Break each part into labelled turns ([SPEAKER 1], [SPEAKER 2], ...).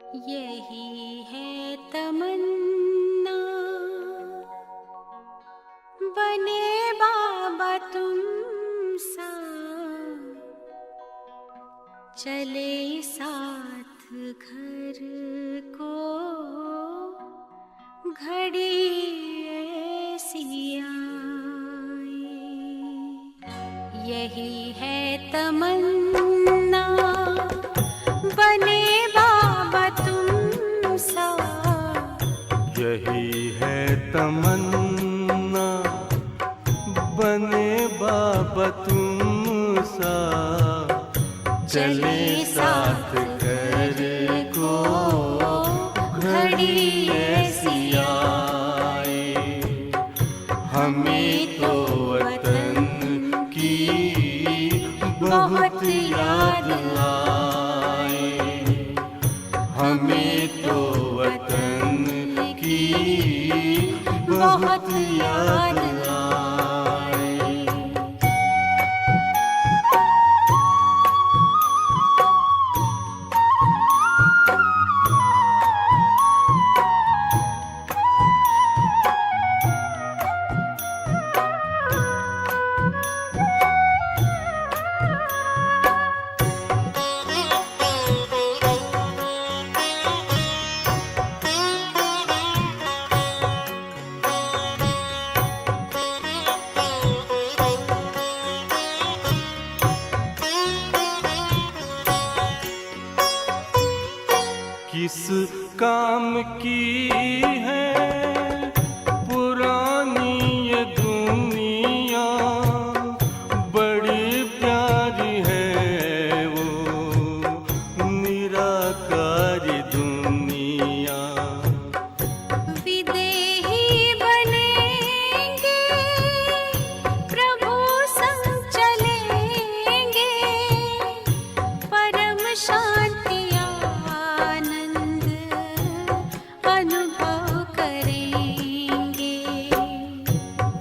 [SPEAKER 1] यही है तमन्ना, बने बाबा तुम सा, चले साथ घर को घड़ी ऐसी आए। यही है तमन्ना, बने बाबा तुम सा।
[SPEAKER 2] यही है तमन्ना, बने बाबा तुम सा, चले साथ घर को घड़ी ऐसी आए। हमें तो वतन की बहुत याद आए, हमें तो वतन की बहुत याद आए। किस काम की है पुरानी ये दुनिया, बड़ी प्यारी है वो निराकारी दुनिया।
[SPEAKER 1] विदेही बनेंगे, प्रभु संग चलेंगे, परम शांति अनुभव करेंगे।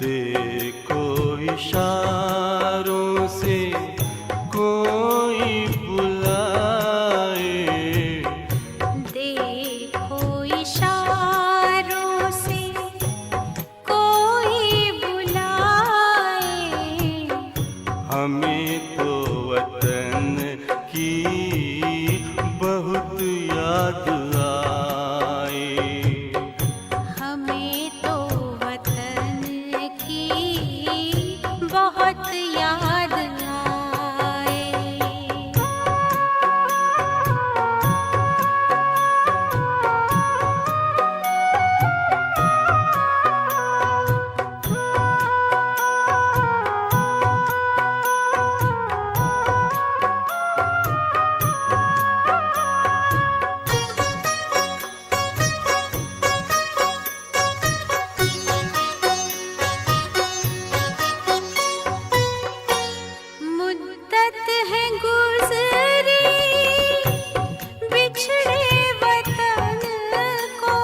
[SPEAKER 2] देखो इशारों से कोई बुलाए,
[SPEAKER 1] देखो इशारों से कोई बुलाए।
[SPEAKER 2] हमें तो वतन की बहुत याद आए,
[SPEAKER 1] हमें तो वतन की बहुत याद आए। मुद्दत है गुज़री बिछड़े वतन को,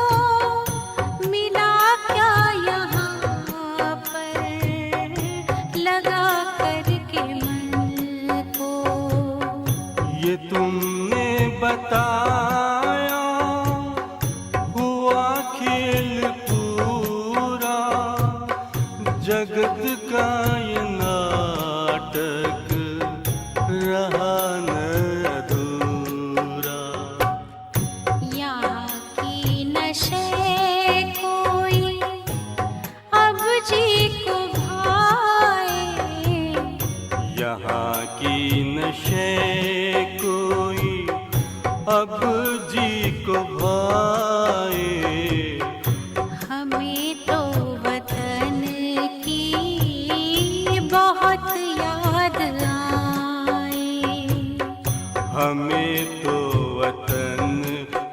[SPEAKER 1] मिला क्या यहाँ पर लगा करके मन को।
[SPEAKER 2] ये तुमने बताया हुआ खेल पूरा, जगत का ये नाटक रहा न अधूरा।
[SPEAKER 1] यहाँ की नशे कोई अब जी को भाए,
[SPEAKER 2] यहाँ की नशे कोई अब जी को भाए।
[SPEAKER 1] हमें तो वतन की बहुत याद आए,
[SPEAKER 2] हमें तो वतन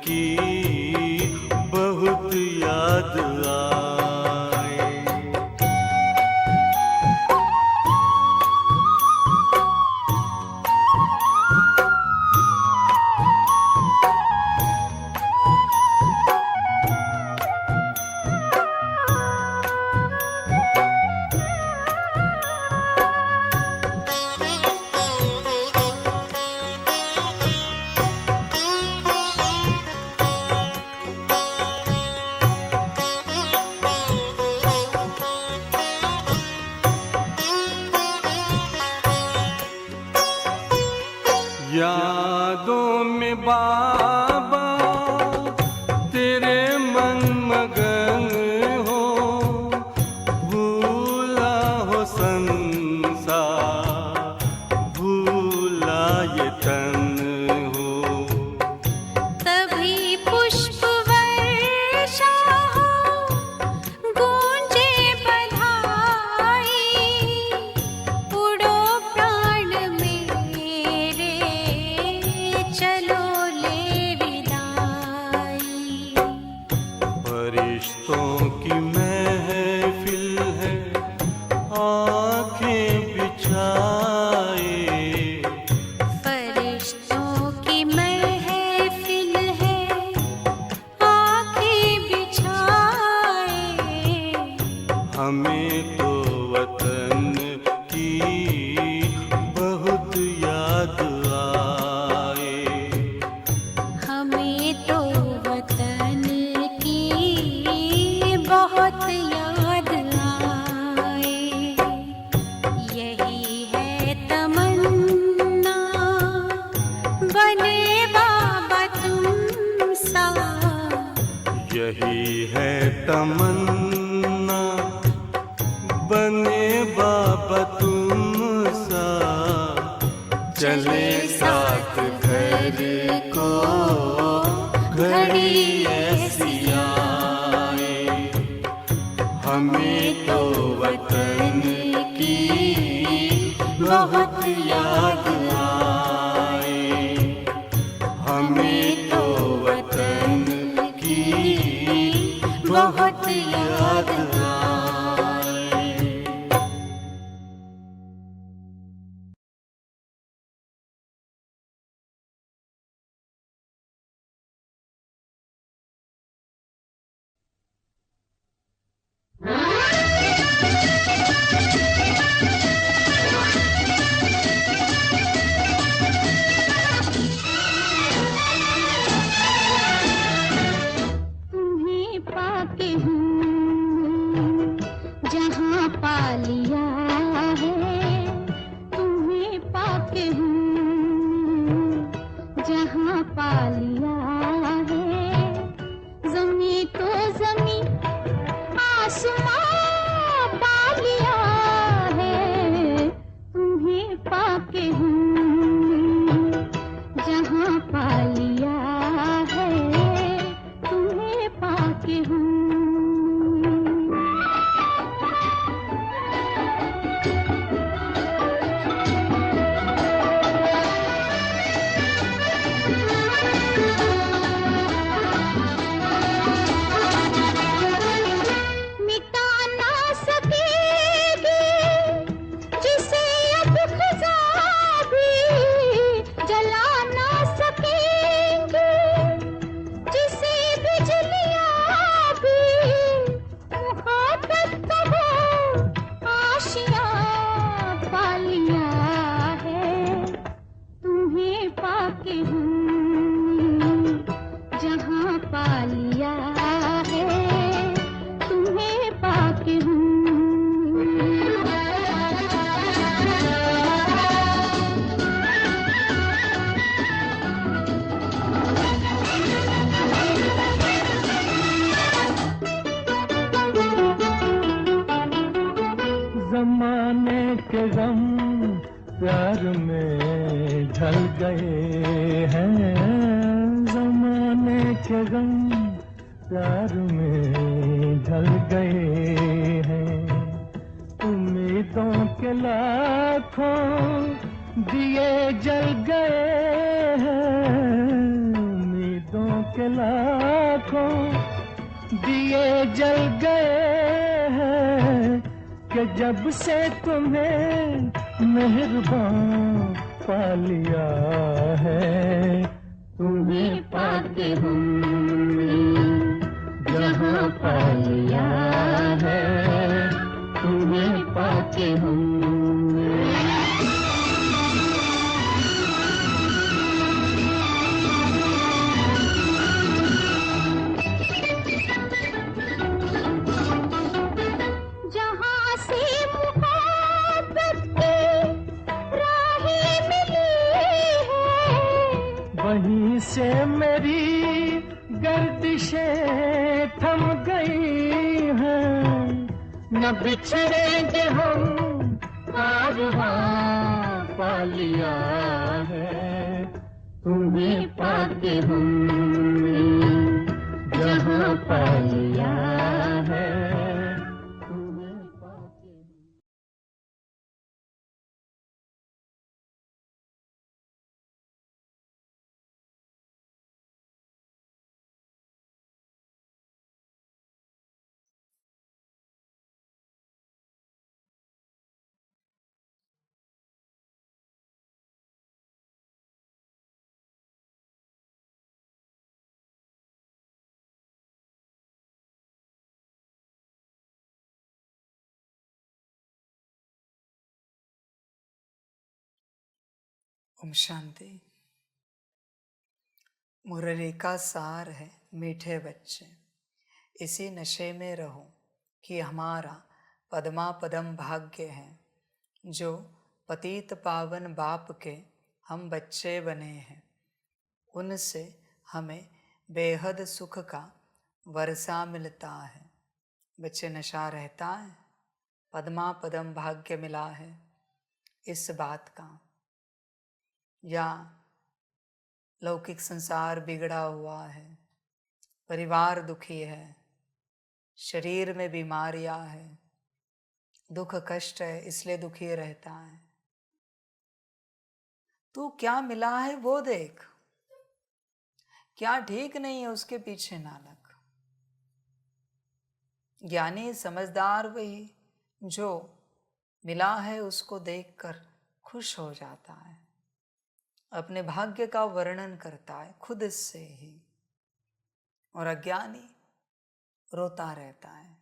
[SPEAKER 2] की बहुत याद आए। में बाबा तेरे मन मगन हो, भूला हो संसार, भूला ये तन हो।
[SPEAKER 1] तभी पुष्प वर्षा हो, गूंजे बधाई, उड़ो प्राण मेरे, चलो ले विदाई।
[SPEAKER 2] फरिश्तों की महफिल है, आंखें बिछाए,
[SPEAKER 1] फरिश्तों की महफिल है, आंखें बिछाए।
[SPEAKER 2] हमें तो वतन की बहुत याद आए।
[SPEAKER 1] हमें तो वतन की बहुत याद आए। यही है तमन्ना, बने बाबा तुम सा।
[SPEAKER 2] यही है तमन्ना, बने बाबा तुम सा। चले साथ घर को घड़ी ऐसी आए। हमें तो वतन की बहुत याद आए। हमें तो वतन की बहुत याद आए।
[SPEAKER 1] तुम्हें पाके हूँ जहाँ पा लिया है, तुम्हें पाके हूँ जहाँ पा लिया है। ज़मीं तो ज़मीं आसमां पा लिया है, तुम्हें पाके हूँ जहाँ पा लिया है, तुम्हें पाके हूँ। मिटा ना सकेगी जिसे अब ख़ुदा भी, जला ना सकेंगे जिसे बिजलियाँ भी। मुहाबत तो हो आशियाँ पा लिया है, तुम्हें पाके हूँ जहाँ पा लिया है, तुम्हें पाके हूँ।
[SPEAKER 3] जमाने के गम प्यार में ढल गए हैं, जमाने के गम प्यार में ढल गए हैं। उम्मीदों के लाखों दिए जल गए हैं, उम्मीदों के लाखों दिए जल गए हैं। कि जब से तुम्हें मेहरबान पा लिया है, तुम्हें पाके हूँ जहाँ पा लिया है, तुम्हें पाके हूँ।
[SPEAKER 1] जहाँ से मुहब्बत की राहें मिली है,
[SPEAKER 3] वहीं न बिछड़ेंगे हम, कारवां पा लिया है तुम्हें पाके हमने, जहां पा लिया है तुम्हें पाके।
[SPEAKER 4] ओम शांति। मुरली का सार है मीठे बच्चे, इसी नशे में रहो कि हमारा पदमा पदम भाग्य है, जो पतित पावन बाप के हम बच्चे बने हैं। उनसे हमें बेहद सुख का वर्षा मिलता है। बच्चे, नशा रहता है, पदमा पदम भाग्य मिला है इस बात का, या लौकिक संसार बिगड़ा हुआ है, परिवार दुखी है, शरीर में बीमारियां है, दुख कष्ट है, इसलिए दुखी रहता है। तू क्या मिला है वो देख, क्या ठीक नहीं है उसके पीछे ना लग। ज्ञानी समझदार वही जो मिला है उसको देखकर खुश हो जाता है, अपने भाग्य का वर्णन करता है खुद से ही, और अज्ञानी रोता रहता है।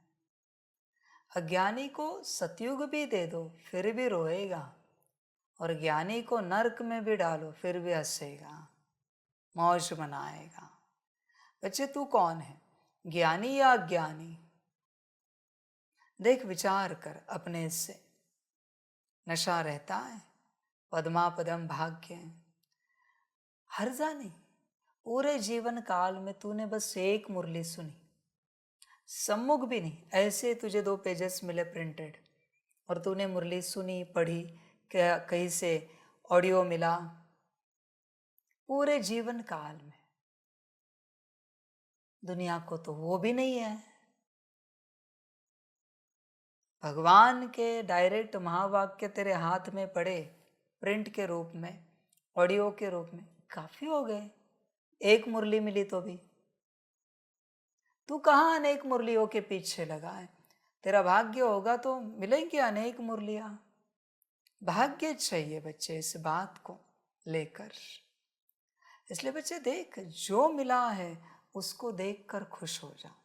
[SPEAKER 4] अज्ञानी को सतयुग भी दे दो फिर भी रोएगा, और ज्ञानी को नरक में भी डालो फिर भी हंसेगा, मौज मनाएगा। बच्चे, तू कौन है, ज्ञानी या अज्ञानी? देख, विचार कर अपने से। नशा रहता है, पदमा पदम भाग्य है, हर्जा नहीं। पूरे जीवन काल में तूने बस एक मुरली सुनी, सम्मुख भी नहीं, ऐसे तुझे 2 पेजेस मिले प्रिंटेड, और तूने मुरली सुनी, पढ़ी, कहीं से ऑडियो मिला। पूरे जीवन काल में दुनिया को तो वो भी नहीं है। भगवान के डायरेक्ट महावाक्य तेरे हाथ में पड़े प्रिंट के रूप में, ऑडियो के रूप में, काफी हो गए। एक मुरली मिली तो भी तू कहाँ अनेक मुरलियों के पीछे लगा है। तेरा भाग्य होगा तो मिलेंगे अनेक मुरलियां। भाग्य चाहिए बच्चे इस बात को लेकर। इसलिए बच्चे देख, जो मिला है उसको देखकर खुश हो जा,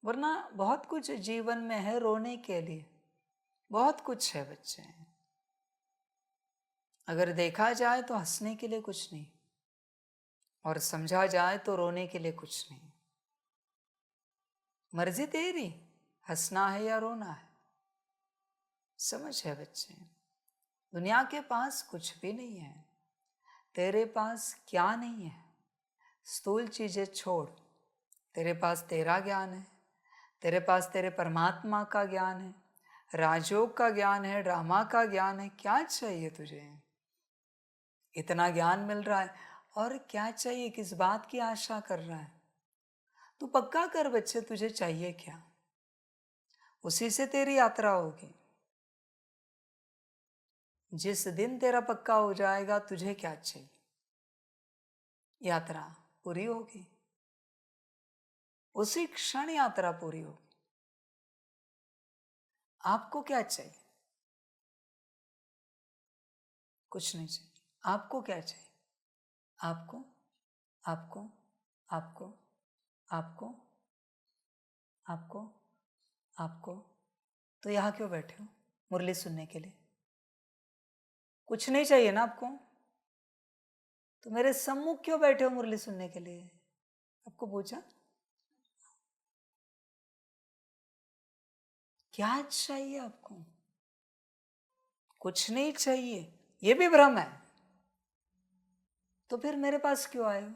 [SPEAKER 4] वरना बहुत कुछ जीवन में है रोने के लिए, बहुत कुछ है बच्चे। अगर देखा जाए तो हंसने के लिए कुछ नहीं, और समझा जाए तो रोने के लिए कुछ नहीं। मर्जी तेरी, हंसना है या रोना है, समझ है बच्चे। दुनिया के पास कुछ भी नहीं है, तेरे पास क्या नहीं है। स्थूल चीजें छोड़, तेरे पास तेरा ज्ञान है, तेरे पास तेरे परमात्मा का ज्ञान है, राजयोग का ज्ञान है, ड्रामा का ज्ञान है। क्या चाहिए तुझे? इतना ज्ञान मिल रहा है और क्या चाहिए? किस बात की आशा कर रहा है? तू पक्का कर बच्चे, तुझे चाहिए क्या? उसी से तेरी यात्रा होगी। जिस दिन तेरा पक्का हो जाएगा तुझे क्या चाहिए, यात्रा पूरी होगी। उसी क्षण यात्रा पूरी होगी। आपको क्या चाहिए? कुछ नहीं चाहिए। आपको क्या चाहिए? आपको आपको आपको आपको आपको आपको तो यहाँ क्यों बैठे हो? मुरली सुनने के लिए? कुछ नहीं चाहिए ना आपको? तो मेरे सम्मुख क्यों बैठे हो मुरली सुनने के लिए? आपको पूछा क्या चाहिए आपको? कुछ नहीं चाहिए, ये भी भ्रम है। तो फिर मेरे पास क्यों आए हो?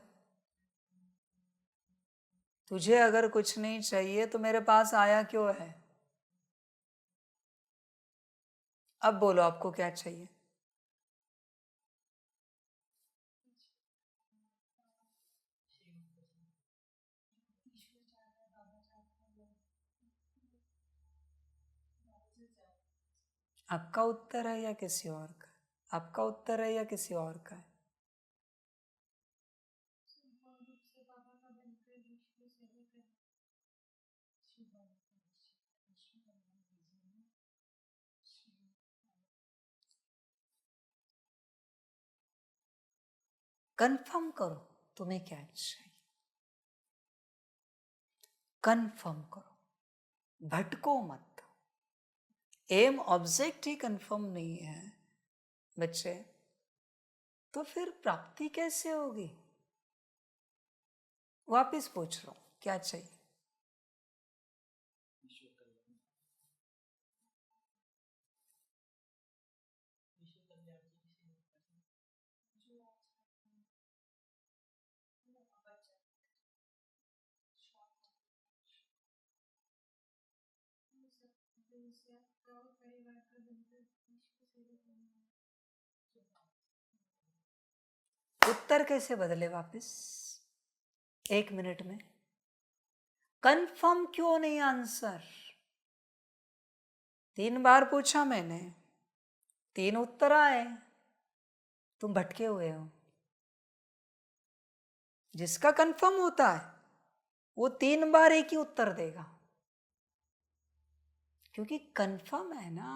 [SPEAKER 4] तुझे अगर कुछ नहीं चाहिए तो मेरे पास आया क्यों है? अब बोलो आपको क्या चाहिए? आपका उत्तर है या किसी और का? आपका उत्तर है या किसी और का है? कंफर्म करो तुम्हें क्या चाहिए, कंफर्म करो, भटको मत। एम ऑब्जेक्ट ही कंफर्म नहीं है बच्चे, तो फिर प्राप्ति कैसे होगी? वापिस पूछ रहा हूं, क्या चाहिए? उत्तर कैसे बदले वापिस 1 मिनट में? कंफर्म क्यों नहीं आंसर? 3 बार पूछा मैंने, 3 उत्तर आए, तुम भटके हुए हो। जिसका कंफर्म होता है वो 3 बार एक ही उत्तर देगा, क्योंकि कंफर्म है ना।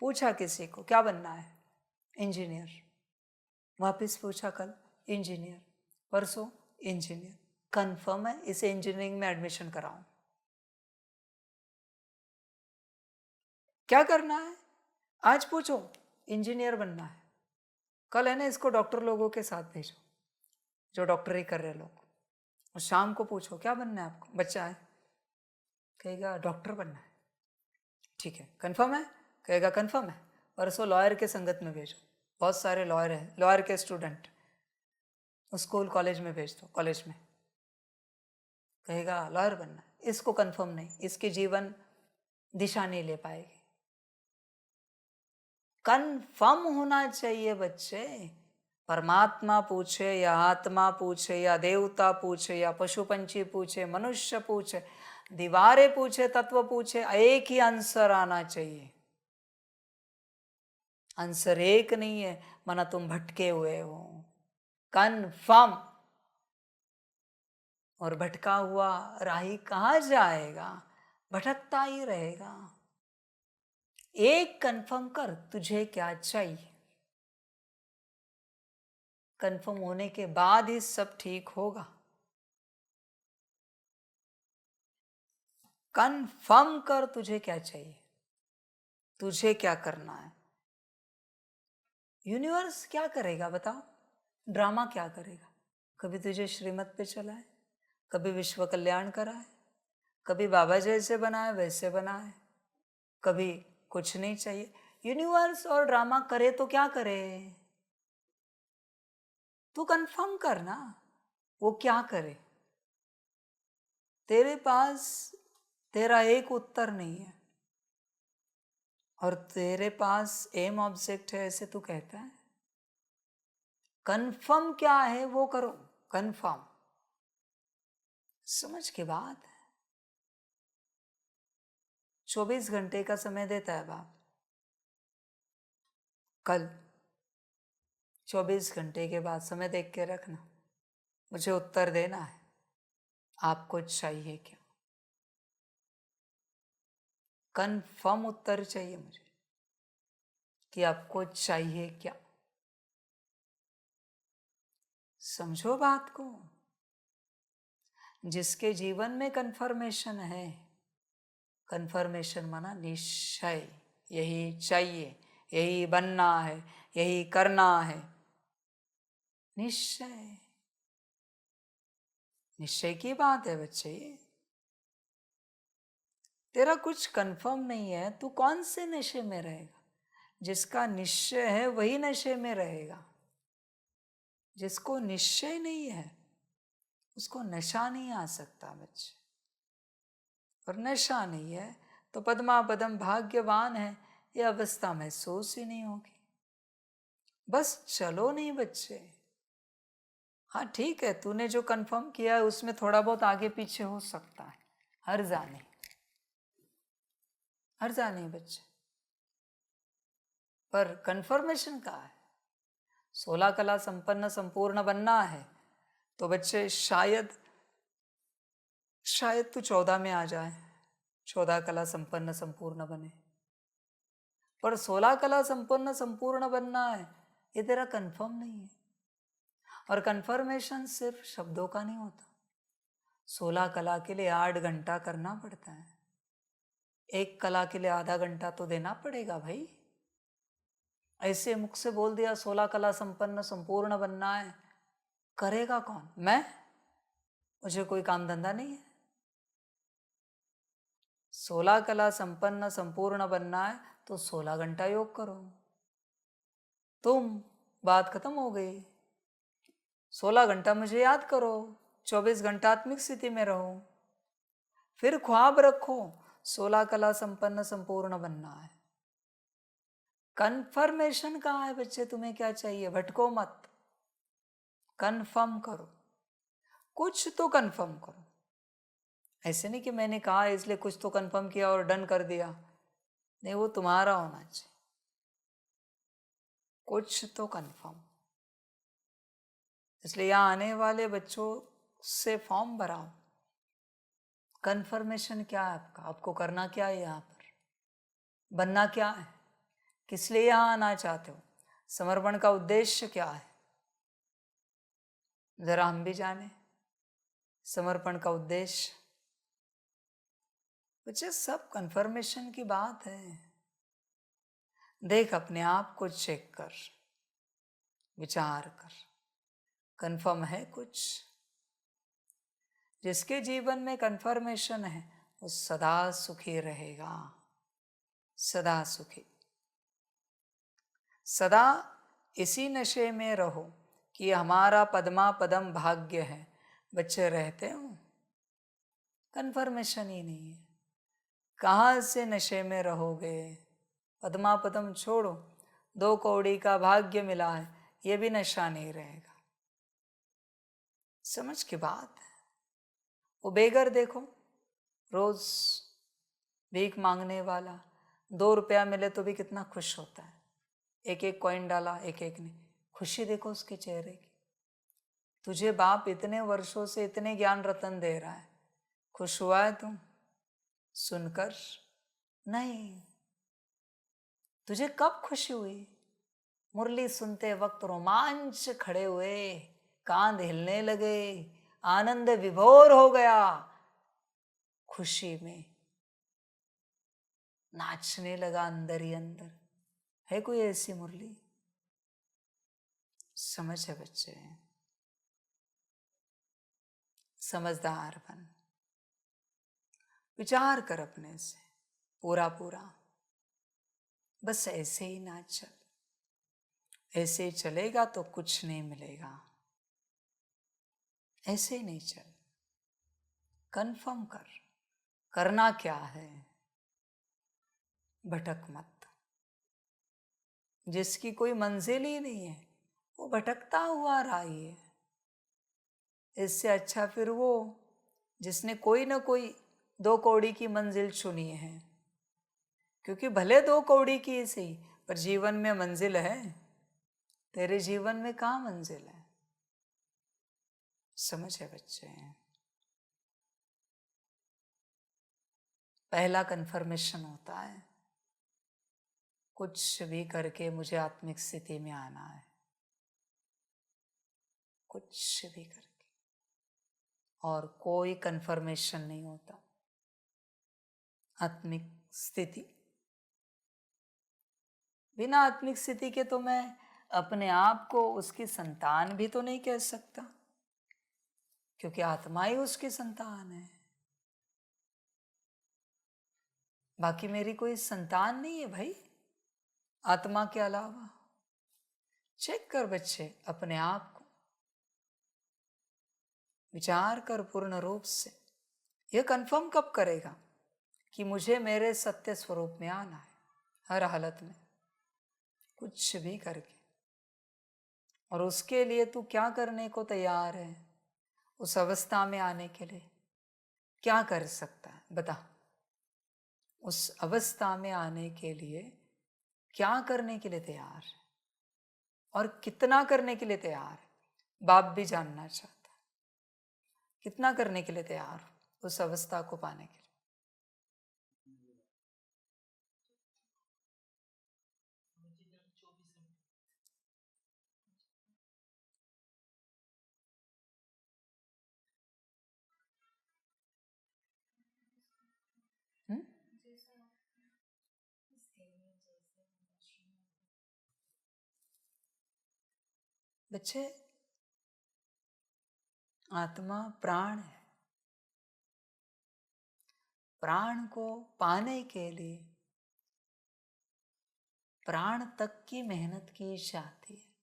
[SPEAKER 4] पूछा किसी को क्या बनना है? इंजीनियर। वापिस पूछा कल, इंजीनियर। परसों, इंजीनियर। कंफर्म है इसे इंजीनियरिंग में एडमिशन कराऊं। क्या करना है? आज पूछो इंजीनियर बनना है, कल है ना इसको डॉक्टर लोगों के साथ भेजो, जो डॉक्टरी कर रहे लोग। और शाम को पूछो क्या बनना है आपको? बच्चा है, कहेगा डॉक्टर बनना है। ठीक है, कंफर्म है? कहेगा कंफर्म है। परसों लॉयर के संगत में भेजो, बहुत सारे लॉयर हैं, लॉयर के स्टूडेंट, स्कूल कॉलेज में भेज दो, कॉलेज में। कहेगा लॉयर बनना है। इसको कंफर्म नहीं, इसकी जीवन दिशा नहीं ले पाएगी। कंफर्म होना चाहिए बच्चे। परमात्मा पूछे या आत्मा पूछे या देवता पूछे या पशु पंछी पूछे, मनुष्य पूछे, दीवारें पूछे, तत्व पूछे, एक ही आंसर आना चाहिए। आंसर एक नहीं है, माना तुम भटके हुए हो। कंफर्म। और भटका हुआ राही कहाँ जाएगा? भटकता ही रहेगा। एक कंफर्म कर, तुझे क्या चाहिए। कंफर्म होने के बाद ही सब ठीक होगा। कंफर्म कर, तुझे क्या चाहिए, तुझे क्या करना है। यूनिवर्स क्या करेगा बताओ? ड्रामा क्या करेगा? कभी तुझे श्रीमत पे चलाए, कभी विश्व कल्याण कराए, कभी बाबा जैसे बनाए वैसे बनाए, कभी कुछ नहीं चाहिए। यूनिवर्स और ड्रामा करे तो क्या करे? तू कंफर्म कर ना, वो क्या करे। तेरे पास तेरा एक उत्तर नहीं है, और तेरे पास एम ऑब्जेक्ट है ऐसे तू कहता है। कंफर्म क्या है वो करो, कंफर्म। समझ के बात है। 24 घंटे का समय देता है बाप। कल 24 घंटे के बाद समय देख के रखना, मुझे उत्तर देना है। आपको चाहिए क्या? कंफर्म उत्तर चाहिए मुझे कि आपको चाहिए क्या। समझो बात को। जिसके जीवन में कंफर्मेशन है, कंफर्मेशन माना निश्चय, यही चाहिए, यही बनना है, यही करना है। निश्चय, निश्चय की बात है बच्चे। तेरा कुछ कंफर्म नहीं है, तू कौन से नशे में रहेगा? जिसका निश्चय है वही नशे में रहेगा। जिसको निश्चय नहीं है उसको नशा नहीं आ सकता बच्चे। और नशा नहीं है तो पद्मा पदम भाग्यवान है, ये अवस्था महसूस ही नहीं होगी। बस चलो नहीं बच्चे। हाँ ठीक है, तूने जो कंफर्म किया है उसमें थोड़ा बहुत आगे पीछे हो सकता है, हर्जा नहीं, हर्जा नहीं बच्चे। पर कंफर्मेशन का है, 16 कला संपन्न संपूर्ण बनना है तो बच्चे शायद तू 14 में आ जाए, 14 कला संपन्न संपूर्ण बने। पर 16 कला संपन्न संपूर्ण बनना है ये तेरा कंफर्म नहीं है। और कंफर्मेशन सिर्फ शब्दों का नहीं होता, 16 कला के लिए 8 घंटा करना पड़ता है, एक कला के लिए आधा घंटा तो देना पड़ेगा भाई। ऐसे मुख से बोल दिया 16 कला संपन्न संपूर्ण बनना है, करेगा कौन? मैं? मुझे कोई काम धंधा नहीं है। 16 कला संपन्न संपूर्ण बनना है तो 16 घंटा योग करो, तुम बात खत्म हो गई। 16 घंटा मुझे याद करो, 24 घंटा आत्मिक स्थिति में रहो, फिर ख्वाब रखो 16 कला संपन्न संपूर्ण बनना है। कंफर्मेशन कहाँ है बच्चे? तुम्हें क्या चाहिए? भटको मत, कंफर्म करो, कुछ तो कंफर्म करो। ऐसे नहीं कि मैंने कहा इसलिए कुछ तो कंफर्म किया और डन कर दिया, नहीं, वो तुम्हारा होना चाहिए, कुछ तो कंफर्म। इसलिए यहाँ आने वाले बच्चों से फॉर्म भराओ, कंफर्मेशन क्या है आपका, आपको करना क्या है, यहाँ पर बनना क्या है, किस लिए यहाँ आना चाहते हो, समर्पण का उद्देश्य क्या है, जरा हम भी जाने समर्पण का उद्देश्य। बच्चे सब कंफर्मेशन की बात है। देख अपने आप को चेक कर, विचार कर, कंफर्म है कुछ? जिसके जीवन में कंफर्मेशन है वो सदा सुखी रहेगा, सदा सुखी। सदा इसी नशे में रहो कि हमारा पद्मा पदम भाग्य है। बच्चे रहते हो, कंफर्मेशन ही नहीं है, कहाँ से नशे में रहोगे? पद्मा पदम छोड़ो, 2 कौड़ी का भाग्य मिला है, ये भी नशा नहीं रहेगा। समझ की बात है। वो बेगर देखो, रोज भीख मांगने वाला, 2 रुपया मिले तो भी कितना खुश होता है, एक एक कॉइन डाला, एक एक ने, खुशी देखो उसके चेहरे की। तुझे बाप इतने वर्षों से इतने ज्ञान रतन दे रहा है, खुश हुआ है तुम सुनकर? नहीं। तुझे कब खुशी हुई? मुरली सुनते वक्त रोमांच खड़े हुए, कांध हिलने लगे, आनंद विभोर हो गया, खुशी में नाचने लगा अंदर ही अंदर। है कोई ऐसी मुरली? समझ है बच्चे, समझदार बन, विचार कर अपने से पूरा पूरा। बस ऐसे ही ना चल, ऐसे ही चलेगा तो कुछ नहीं मिलेगा, ऐसे ही नहीं चल। कंफर्म कर, करना क्या है, भटक मत। जिसकी कोई मंजिल ही नहीं है वो भटकता हुआ राही है। इससे अच्छा फिर वो जिसने कोई ना कोई 2 कौड़ी की मंजिल चुनी है, क्योंकि भले 2 कौड़ी की सही पर जीवन में मंजिल है। तेरे जीवन में कहाँ मंजिल है? समझ है बच्चे? पहला कंफर्मेशन होता है, कुछ भी करके मुझे आत्मिक स्थिति में आना है, कुछ भी करके। और कोई कंफर्मेशन नहीं होता आत्मिक स्थिति। बिना आत्मिक स्थिति के तो मैं अपने आप को उसकी संतान भी तो नहीं कह सकता, क्योंकि आत्मा ही उसकी संतान है। बाकी मेरी कोई संतान नहीं है भाई आत्मा के अलावा। चेक कर बच्चे अपने आप को, विचार कर पूर्ण रूप से। यह कंफर्म कब करेगा कि मुझे मेरे सत्य स्वरूप में आना है? हर हालत में, कुछ भी करके। और उसके लिए तू क्या करने को तैयार है? उस अवस्था में आने के लिए क्या कर सकता है बता। उस अवस्था में आने के लिए क्या करने के लिए तैयार है और कितना करने के लिए तैयार है? बाप भी जानना चाहता है कितना करने के लिए तैयार हो उस अवस्था को पाने के लिए। हम्म? बच्चे, आत्मा प्राण है। प्राण को पाने के लिए प्राण तक की मेहनत की जाती है।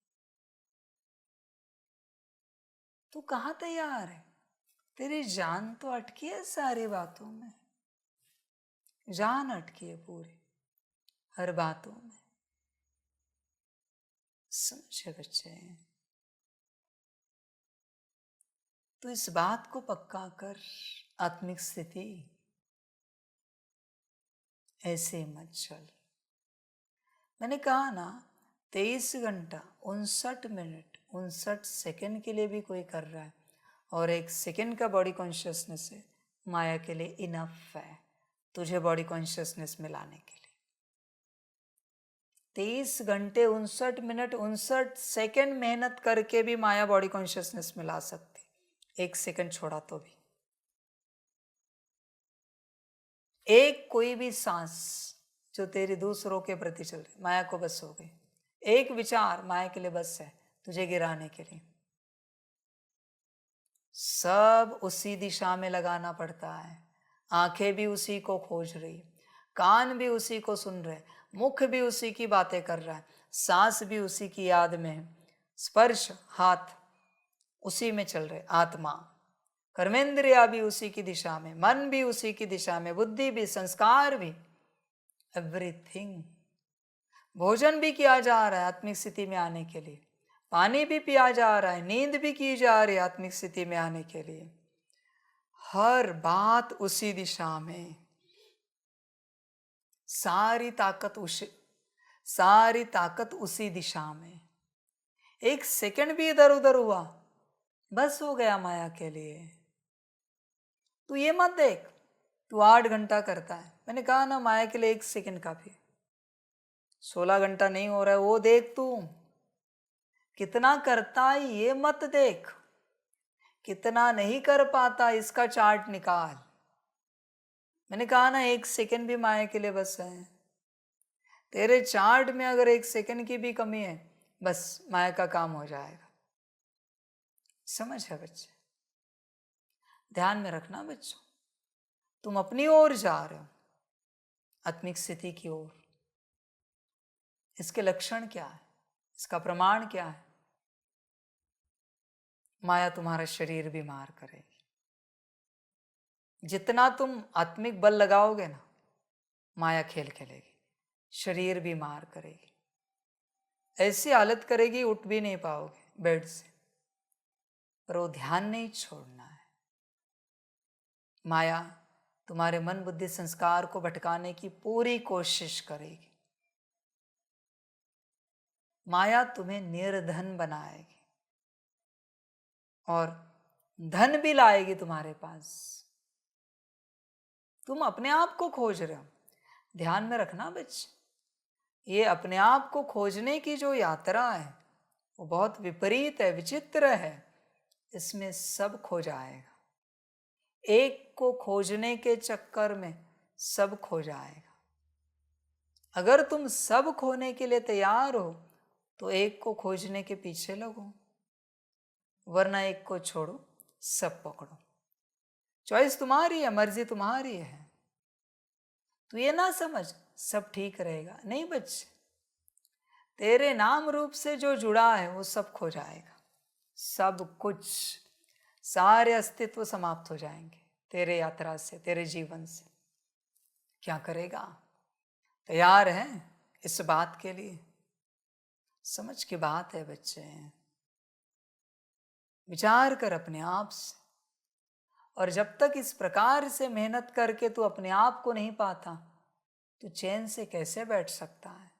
[SPEAKER 4] तू कहाँ तैयार है? तेरी जान तो अटकी है सारी बातों में, जान अटकी है पूरी हर बातों में। समझे बच्चे? तो इस बात को पक्का कर, आत्मिक स्थिति ऐसे मत चल। मैंने कहा ना, 23 घंटा 59 मिनट 59 सेकंड के लिए भी कोई कर रहा है और 1 सेकंड का बॉडी कॉन्शियसनेस है, माया के लिए इनफ है तुझे बॉडी कॉन्शियसनेस में लाने के लिए। 23 घंटे 59 मिनट 59 सेकंड मेहनत करके भी माया बॉडी कॉन्शियसनेस में ला सकती, 1 सेकंड छोड़ा तो भी। एक कोई भी सांस जो तेरी दूसरों के प्रति चल रही, माया को बस हो गई। एक विचार माया के लिए बस है तुझे गिराने के लिए। सब उसी दिशा में लगाना पड़ता है। आंखें भी उसी को खोज रही, कान भी उसी को सुन रहे, मुख भी उसी की बातें कर रहा है, सांस भी उसी की याद में है, स्पर्श हाथ उसी में चल रहे, आत्मा कर्मेंद्रिया भी उसी की दिशा में, मन भी उसी की दिशा में, बुद्धि भी, संस्कार भी, एवरीथिंग। भोजन भी किया जा रहा है आत्मिक स्थिति में आने के लिए, पानी भी पिया जा रहा है, नींद भी की जा रही है आत्मिक स्थिति में आने के लिए। हर बात उसी दिशा में, सारी ताकत उसी दिशा में। 1 सेकंड भी इधर उधर हुआ बस हो गया माया के लिए। तू ये मत देख तू 8 घंटा करता है, मैंने कहा ना माया के लिए 1 सेकंड काफी। 16 घंटा नहीं हो रहा है वो देख, तू कितना करता है ये मत देख, कितना नहीं कर पाता इसका चार्ट निकाल। मैंने कहा ना 1 सेकंड भी माया के लिए बस है। तेरे चार्ट में अगर 1 सेकंड की भी कमी है बस माया का काम हो जाएगा। समझ है बच्चे? ध्यान में रखना बच्चों, तुम अपनी ओर जा रहे हो, आत्मिक स्थिति की ओर। इसके लक्षण क्या है? इसका प्रमाण क्या है? माया तुम्हारा शरीर बीमार करेगी। जितना तुम आत्मिक बल लगाओगे ना, माया खेल खेलेगी, शरीर बीमार करेगी, ऐसी हालत करेगी उठ भी नहीं पाओगे बेड से। पर वो ध्यान नहीं छोड़ना है। माया तुम्हारे मन बुद्धि संस्कार को भटकाने की पूरी कोशिश करेगी। माया तुम्हें निर्धन बनाएगी और धन भी लाएगी तुम्हारे पास। तुम अपने आप को खोज रहे हो, ध्यान में रखना बच्चे, ये अपने आप को खोजने की जो यात्रा है वो बहुत विपरीत है, विचित्र है। इसमें सब खो जाएगा, एक को खोजने के चक्कर में सब खो जाएगा। अगर तुम सब खोने के लिए तैयार हो तो एक को खोजने के पीछे लगो, वरना एक को छोड़ो, सब पकड़ो। चॉइस तुम्हारी है, मर्जी तुम्हारी है। तो ये ना समझ सब ठीक रहेगा, नहीं बच्चे, तेरे नाम रूप से जो जुड़ा है वो सब खो जाएगा। सब कुछ, सारे अस्तित्व समाप्त हो जाएंगे तेरे यात्रा से, तेरे जीवन से। क्या करेगा? तैयार है? इस बात के लिए? समझ की बात है बच्चे, विचार कर अपने आप से। और जब तक इस प्रकार से मेहनत करके तू अपने आप को नहीं पाता, तू चैन से कैसे बैठ सकता है?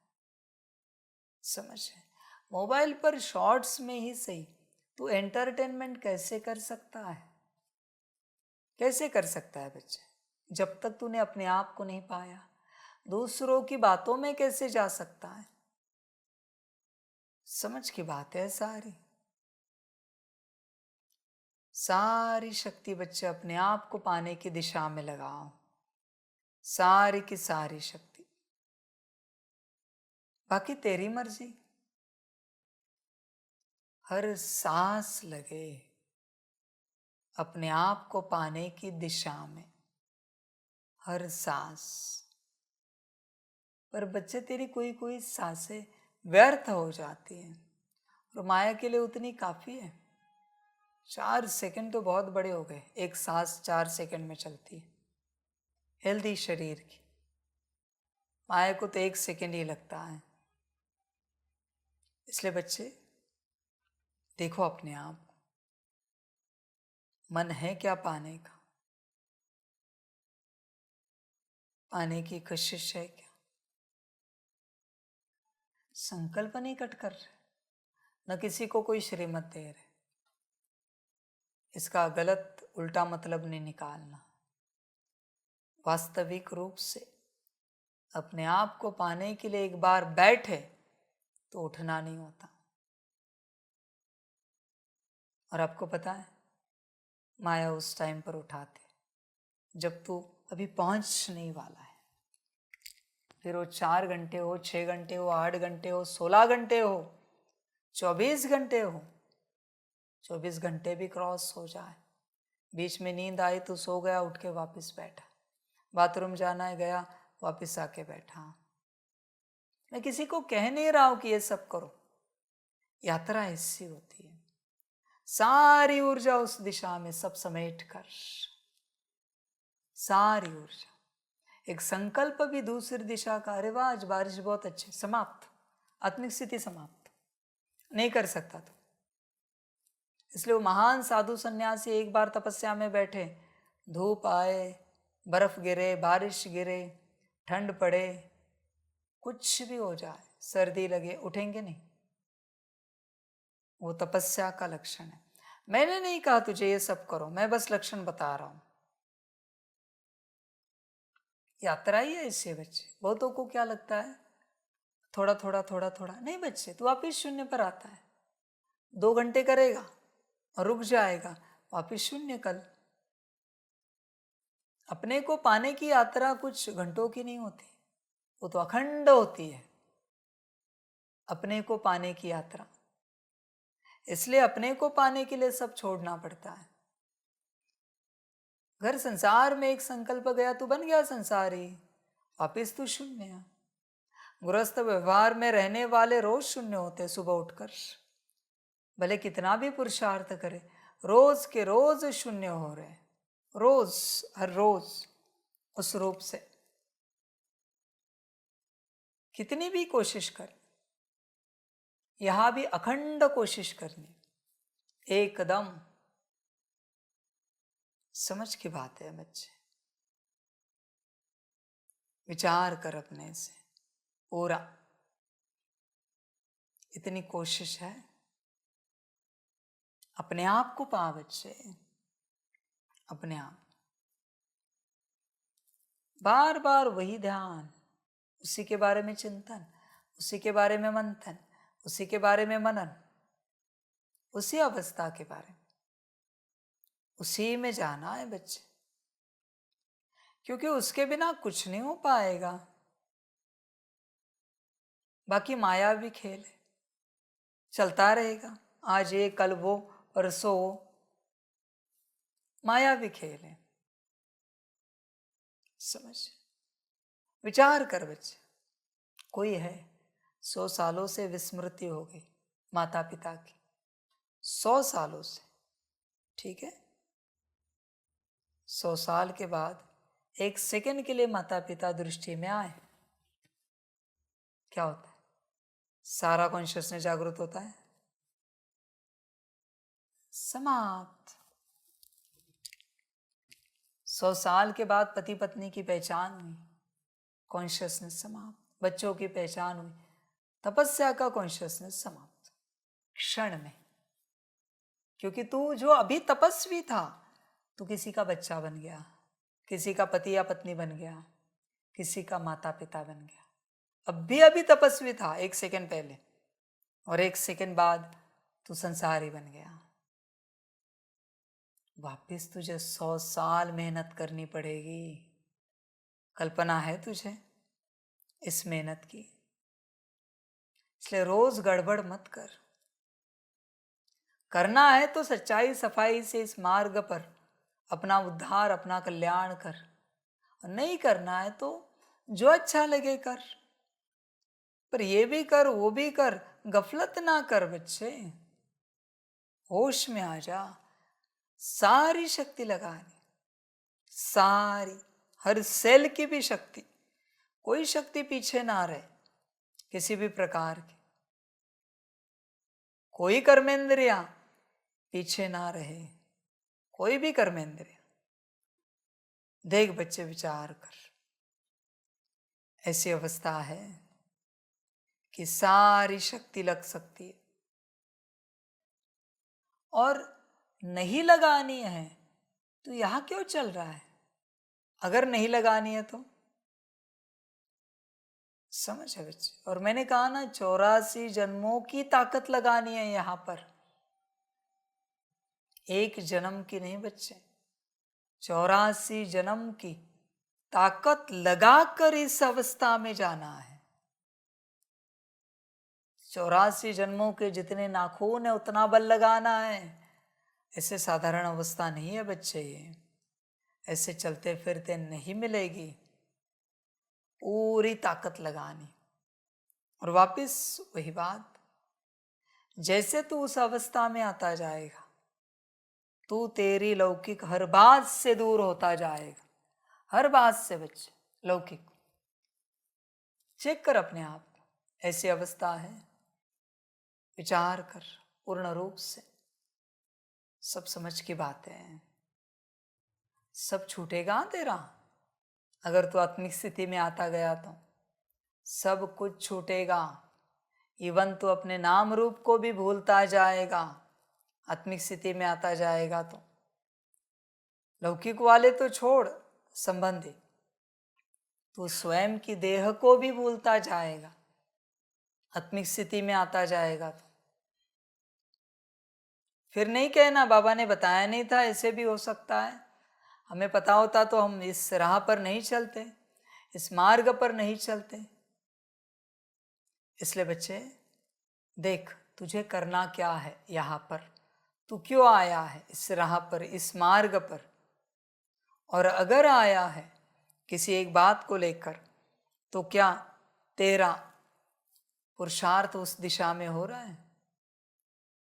[SPEAKER 4] समझ है? मोबाइल पर शॉर्ट्स में ही सही तू एंटरटेनमेंट कैसे कर सकता है? कैसे कर सकता है बच्चे? जब तक तूने अपने आप को नहीं पाया, दूसरों की बातों में कैसे जा सकता है? समझ की बात है सारी। सारी शक्ति बच्चे अपने आप को पाने की दिशा में लगाओ, सारी की सारी शक्ति। बाकी तेरी मर्जी। हर सांस लगे अपने आप को पाने की दिशा में, हर सांस। पर बच्चे तेरी कोई कोई सांसें व्यर्थ हो जाती हैं, और माया के लिए उतनी काफी है। 4 सेकंड तो बहुत बड़े हो गए, एक सांस 4 सेकंड में चलती है हेल्दी शरीर की। माया को तो 1 सेकंड ही लगता है। इसलिए बच्चे देखो अपने आप को, मन है क्या पाने का? पाने की कोशिश है क्या? संकल्प नहीं कट कर रहे, न किसी को कोई श्रीमत दे रहे। इसका गलत उल्टा मतलब नहीं निकालना। वास्तविक रूप से अपने आप को पाने के लिए एक बार बैठे तो उठना नहीं होता। और आपको पता है, माया उस टाइम पर उठाते जब तू अभी पहुंच नहीं वाला है। फिर वो 4 घंटे हो, 6 घंटे हो, 8 घंटे हो, 16 घंटे हो, 24 घंटे हो, 24 घंटे भी क्रॉस हो जाए, बीच में नींद आई तो सो गया, उठ के वापस बैठा, बाथरूम जाना है गया, वापस आके बैठा। मैं किसी को कह नहीं रहा हूं कि ये सब करो, यात्रा ऐसी होती है। सारी ऊर्जा उस दिशा में सब समेट कर, सारी ऊर्जा। एक संकल्प भी दूसरी दिशा का, अरे वाह आज बारिश बहुत अच्छी, समाप्त, आत्मिक स्थिति समाप्त, नहीं कर सकता तो। इसलिए वो महान साधु सन्यासी एक बार तपस्या में बैठे, धूप आए, बर्फ गिरे, बारिश गिरे, ठंड पड़े, कुछ भी हो जाए, सर्दी लगे, उठेंगे नहीं। वो तपस्या का लक्षण है। मैंने नहीं कहा तुझे ये सब करो, मैं बस लक्षण बता रहा हूं। यात्रा ही है इससे बच्चे। बहुतों को क्या लगता है थोड़ा थोड़ा थोड़ा थोड़ा, नहीं बच्चे, तू वापिस शून्य पर आता है। 2 घंटे करेगा और रुक जाएगा, वापिस शून्य कल। अपने को पाने की यात्रा कुछ घंटों की नहीं होती, वो तो अखंड होती है अपने को पाने की यात्रा। इसलिए अपने को पाने के लिए सब छोड़ना पड़ता है। घर संसार में एक संकल्प गया, तू बन गया संसारी, वापिस तू शून्य है। गृहस्थ व्यवहार में रहने वाले रोज शून्य होते, सुबह उठकर भले कितना भी पुरुषार्थ करे, रोज के रोज शून्य हो रहे, रोज, हर रोज उस रूप से कितनी भी कोशिश कर, यहां भी अखंड कोशिश करनी, एकदम। समझ की बात है बच्चे, विचार कर अपने से पूरा। इतनी कोशिश है, अपने आप को पा बच्चे, अपने आप। बार बार वही ध्यान, उसी के बारे में चिंतन, उसी के बारे में मंथन, उसी के बारे में मनन, उसी अवस्था के बारे में, उसी में जाना है बच्चे। क्योंकि उसके बिना कुछ नहीं हो पाएगा। बाकी माया भी खेल है, चलता रहेगा, आज ये कल वो परसों वो, माया भी खेल है। समझ, विचार कर बच्चे। कोई है 100 सालों से विस्मृति हो गई माता पिता की, 100 सालों से, ठीक है। 100 साल के बाद 1 सेकंड के लिए माता पिता दृष्टि में आए, क्या होता है? सारा कॉन्शियसनेस जागृत होता है, समाप्त। 100 साल के बाद पति पत्नी की पहचान हुई, कॉन्शियसनेस समाप्त। बच्चों की पहचान हुई, तपस्या का कॉन्शियसनेस समाप्त क्षण में। क्योंकि तू जो अभी तपस्वी था, तू किसी का बच्चा बन गया, किसी का पति या पत्नी बन गया, किसी का माता पिता बन गया। अभी अभी तपस्वी था 1 सेकंड पहले, और 1 सेकंड बाद तू संसारी बन गया। वापिस तुझे 100 साल मेहनत करनी पड़ेगी। कल्पना है तुझे इस मेहनत की? इसलिए रोज गड़बड़ मत कर। करना है तो सच्चाई सफाई से इस मार्ग पर अपना उद्धार, अपना कल्याण कर। और नहीं करना है तो जो अच्छा लगे कर, पर ये भी कर वो भी कर, गफलत ना कर बच्चे। होश में आ जा, सारी शक्ति लगानी, सारी, हर सेल की भी शक्ति, कोई शक्ति पीछे ना रहे किसी भी प्रकार की, कोई कर्मेंद्रिया पीछे ना रहे, कोई भी कर्मेंद्रिया। देख बच्चे, विचार कर, ऐसी अवस्था है कि सारी शक्ति लग सकती है, और नहीं लगानी है तो यहां क्यों चल रहा है? अगर नहीं लगानी है तो समझ है बच्चे। और मैंने कहा ना, 84 जन्मों की ताकत लगानी है यहां पर, एक जन्म की नहीं बच्चे, 84 जन्म की ताकत लगाकर इस अवस्था में जाना है। 84 जन्मों के जितने नाखून है उतना बल लगाना है। ऐसे साधारण अवस्था नहीं है बच्चे, ये ऐसे चलते फिरते नहीं मिलेगी। पूरी ताकत लगानी। और वापिस वही बात, जैसे तू उस अवस्था में आता जाएगा, तू तेरी लौकिक हर बात से दूर होता जाएगा, हर बात से बच्चे। लौकिक चेक कर अपने आप को, ऐसी अवस्था है, विचार कर पूर्ण रूप से। सब समझ की बातें हैं, सब छूटेगा तेरा अगर तू आत्मिक स्थिति में आता गया तो। सब कुछ छूटेगा, इवन तू अपने नाम रूप को भी भूलता जाएगा आत्मिक स्थिति में आता जाएगा तो। लौकिक वाले तो छोड़ संबंधी, तू स्वयं की देह को भी भूलता जाएगा आत्मिक स्थिति में आता जाएगा तो। फिर नहीं कहना बाबा ने बताया नहीं था, ऐसे भी हो सकता है, हमें पता होता तो हम इस राह पर नहीं चलते, इस मार्ग पर नहीं चलते। इसलिए बच्चे देख, तुझे करना क्या है यहाँ पर, तू क्यों आया है इस राह पर, इस मार्ग पर। और अगर आया है किसी एक बात को लेकर, तो क्या तेरा पुरुषार्थ उस दिशा में हो रहा है?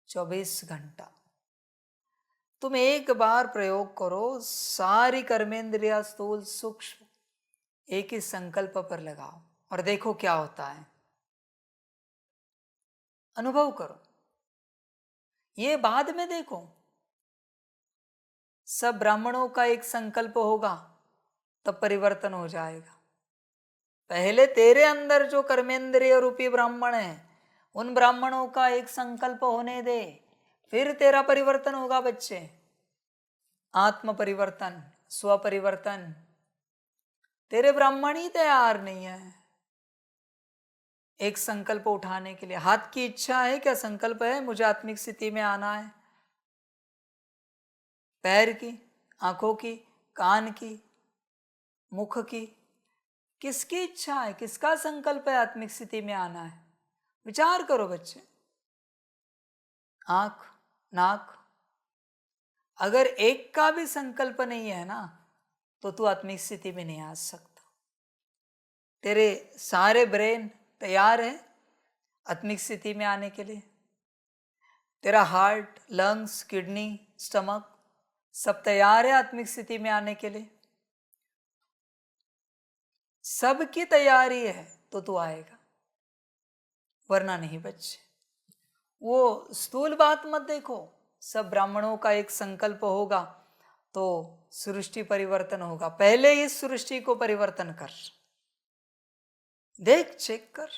[SPEAKER 4] 24 घंटा तुम एक बार प्रयोग करो, सारी कर्मेंद्रिया स्थूल सूक्ष्म एक ही संकल्प पर लगाओ और देखो क्या होता है। अनुभव करो, ये बाद में देखो। सब ब्राह्मणों का एक संकल्प होगा तब परिवर्तन हो जाएगा। पहले तेरे अंदर जो कर्मेंद्रिय रूपी ब्राह्मण है, उन ब्राह्मणों का एक संकल्प होने दे, फिर तेरा परिवर्तन होगा बच्चे। आत्म परिवर्तन, स्व परिवर्तन। तेरे ब्राह्मण ही तैयार नहीं है एक संकल्प उठाने के लिए। हाथ की इच्छा है क्या? संकल्प है मुझे आत्मिक स्थिति में आना है। पैर की, आंखों की, कान की, मुख की, किसकी इच्छा है, किसका संकल्प है आत्मिक स्थिति में आना है? विचार करो बच्चे। आंख, नाक, अगर एक का भी संकल्प नहीं है ना, तो तू आत्मिक स्थिति में नहीं आ सकता। तेरे सारे ब्रेन तैयार है आत्मिक स्थिति में आने के लिए। तेरा हार्ट, लंग्स, किडनी, स्टमक सब तैयार है आत्मिक स्थिति में आने के लिए। सबकी तैयारी है तो तू आएगा। वरना नहीं बच्चे। वो स्थूल बात मत देखो, सब ब्राह्मणों का एक संकल्प होगा तो सृष्टि परिवर्तन होगा। पहले इस सृष्टि को परिवर्तन कर, देख, चेक कर,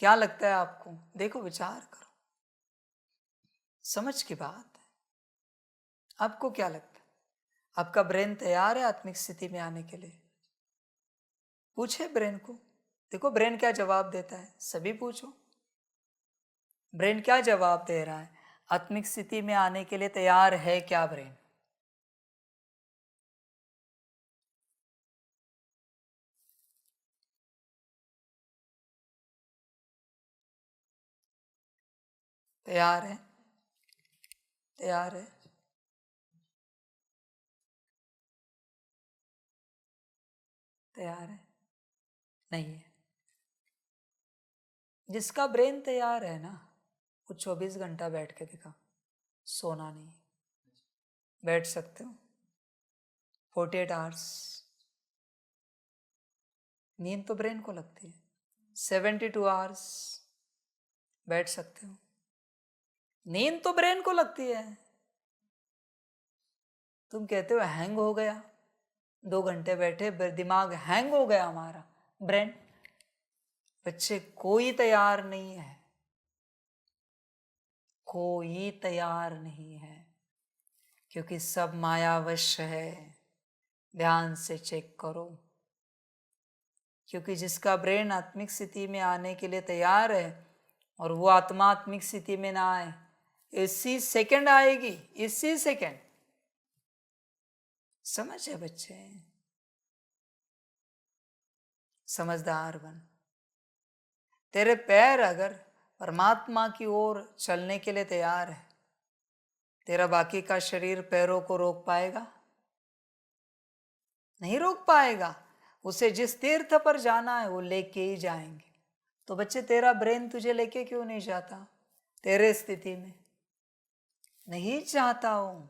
[SPEAKER 4] क्या लगता है आपको? देखो, विचार करो, समझ की बात है। आपको क्या लगता है? आपका ब्रेन तैयार है आत्मिक स्थिति में आने के लिए? पूछे ब्रेन को, देखो ब्रेन क्या जवाब देता है। सभी पूछो, ब्रेन क्या जवाब दे रहा है? आत्मिक स्थिति में आने के लिए तैयार है क्या ब्रेन? तैयार है? तैयार है? तैयार है? नहीं है। जिसका ब्रेन तैयार है ना, वो 24 घंटा बैठ के दिखा, सोना नहीं। बैठ सकते हो 48 आवर्स, नींद तो ब्रेन को लगती है। 72 आवर्स बैठ सकते हो, नींद तो ब्रेन को लगती है। तुम कहते हो हैंग हो गया, 2 घंटे बैठे दिमाग हैंग हो गया हमारा ब्रेन। बच्चे, कोई तैयार नहीं है, कोई तैयार नहीं है, क्योंकि सब मायावश है। ध्यान से चेक करो, क्योंकि जिसका ब्रेन आत्मिक स्थिति में आने के लिए तैयार है और वो आत्मा आत्मिक स्थिति में ना आए, इसी सेकंड आएगी, इसी सेकंड। समझ है बच्चे? समझदार बन। तेरे पैर अगर परमात्मा की ओर चलने के लिए तैयार है, तेरा बाकी का शरीर पैरों को रोक पाएगा? नहीं रोक पाएगा। उसे जिस तीर्थ पर जाना है वो लेके ही जाएंगे। तो बच्चे, तेरा ब्रेन तुझे लेके क्यों नहीं जाता? तेरे स्थिति में नहीं चाहता हूं।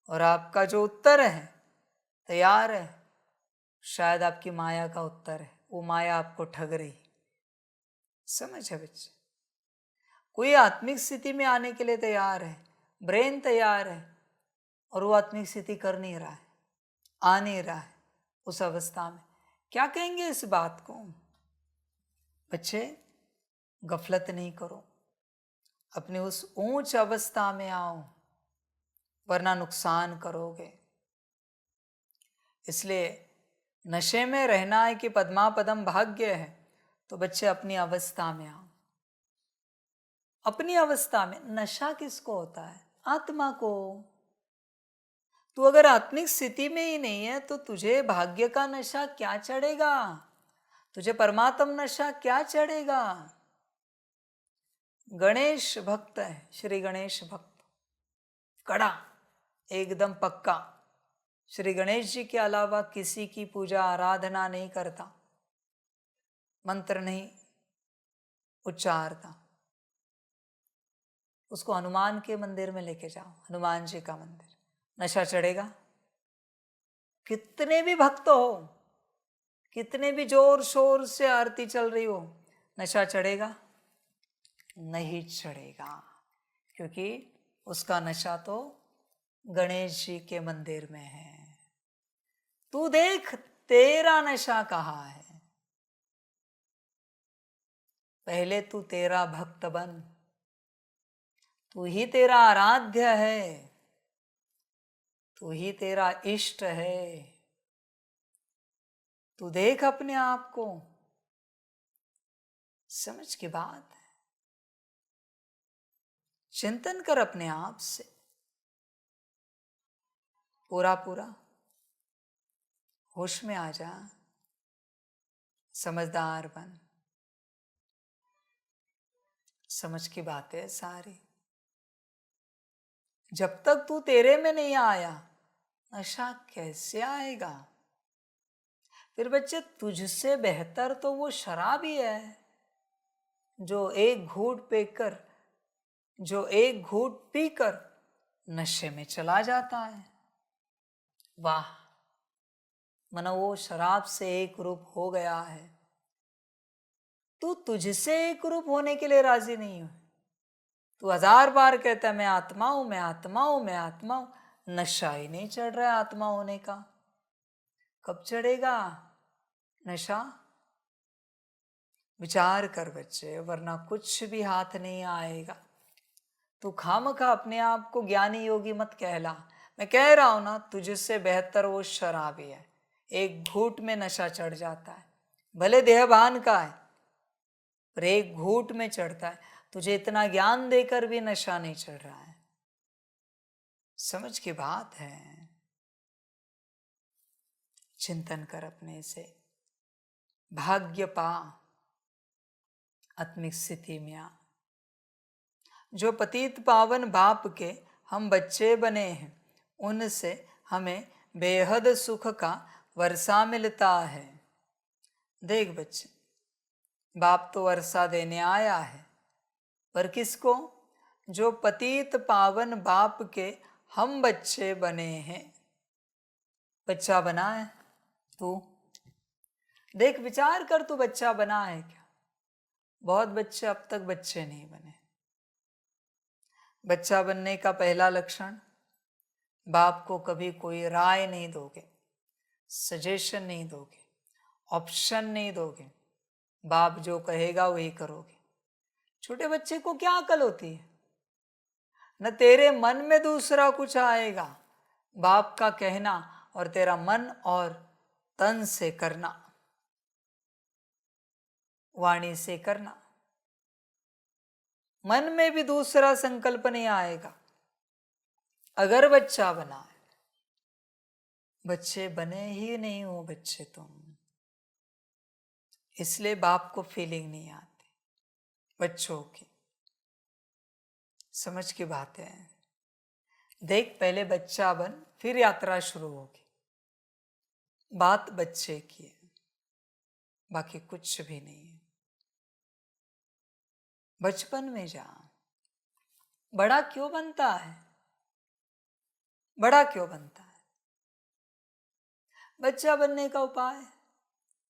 [SPEAKER 4] और आपका जो उत्तर है तैयार है, शायद आपकी माया का उत्तर है। वो माया आपको ठग रही। समझ है बच्चे? कोई आत्मिक स्थिति में आने के लिए तैयार है, ब्रेन तैयार है, और वो आत्मिक स्थिति कर नहीं रहा है, आ नहीं रहा है उस अवस्था में। क्या कहेंगे इस बात को? बच्चे, गफलत नहीं करो, अपनी उस ऊंच अवस्था में आओ, वरना नुकसान करोगे। इसलिए नशे में रहना है कि पद्मा पदम भाग्य है, तो बच्चे अपनी अवस्था में आओ। अपनी अवस्था में। नशा किसको होता है? आत्मा को। तू अगर आत्मिक स्थिति में ही नहीं है तो तुझे भाग्य का नशा क्या चढ़ेगा? तुझे परमात्म नशा क्या चढ़ेगा? गणेश भक्त है, श्री गणेश भक्त, कड़ा, एकदम पक्का। श्री गणेश जी के अलावा किसी की पूजा आराधना नहीं करता, मंत्र नहीं उच्चारता। उसको हनुमान के मंदिर में लेके जाओ, हनुमान जी का मंदिर, नशा चढ़ेगा? कितने भी भक्त हो, कितने भी जोर शोर से आरती चल रही हो, नशा चढ़ेगा? नहीं चढ़ेगा, क्योंकि उसका नशा तो गणेश जी के मंदिर में है। तू देख, तेरा नशा कहाँ है? पहले तू तेरा भक्त बन। तू ही तेरा आराध्य है, तू ही तेरा इष्ट है। तू देख अपने आप को, समझ की बात है। चिंतन कर अपने आप से पूरा पूरा, होश में आ जा, समझदार बन। समझ की बात है सारी। जब तक तू तेरे में नहीं आया, नशा कैसे आएगा? फिर बच्चे, तुझसे बेहतर तो वो शराब ही है जो एक घूंट पीकर नशे में चला जाता है। वाह, मानो वो शराब से एक रूप हो गया है। तू तुझसे एक रूप होने के लिए राजी नहीं हो। तू 1000 बार कहता है मैं आत्मा हूं, मैं आत्मा हूं, मैं आत्मा हूं। नशा ही नहीं चढ़ रहा है आत्मा होने का। कब चढ़ेगा नशा? विचार कर बच्चे, वरना कुछ भी हाथ नहीं आएगा। तू खामखा अपने आप को ज्ञानी योगी मत कहला। मैं कह रहा हूं ना, तुझसे बेहतर वो शराबी है। एक घूंट में नशा चढ़ जाता है, भले देहभान का है पर एक घूंट में चढ़ता है। तुझे इतना ज्ञान देकर भी नशा नहीं चढ़ रहा है। समझ की बात है। चिंतन कर अपने से, भाग्य पा, आत्मिक स्थिति में आ। जो पतित पावन बाप के हम बच्चे बने हैं, उनसे हमें बेहद सुख का वर्षा मिलता है। देख बच्चे, बाप तो वर्षा देने आया है, पर किसको? जो पतित पावन बाप के हम बच्चे बने हैं। बच्चा बना है तू? देख, विचार कर, तू बच्चा बना है क्या? बहुत बच्चे अब तक बच्चे नहीं बने। बच्चा बनने का पहला लक्षण, बाप को कभी कोई राय नहीं दोगे, सजेशन नहीं दोगे, ऑप्शन नहीं दोगे। बाप जो कहेगा वही करोगे। छोटे बच्चे को क्या अकल होती है? न तेरे मन में दूसरा कुछ आएगा, बाप का कहना और तेरा मन और तन से करना, वाणी से करना। मन में भी दूसरा संकल्प नहीं आएगा अगर बच्चा बना है। बच्चे बने ही नहीं हो बच्चे तुम, इसलिए बाप को फीलिंग नहीं आती बच्चों की। समझ की बात है। देख, पहले बच्चा बन, फिर यात्रा शुरू होगी। बात बच्चे की है, बाकी कुछ भी नहीं है। बचपन में जा। बड़ा क्यों बनता है? बड़ा क्यों बनता है? बच्चा बनने का उपाय,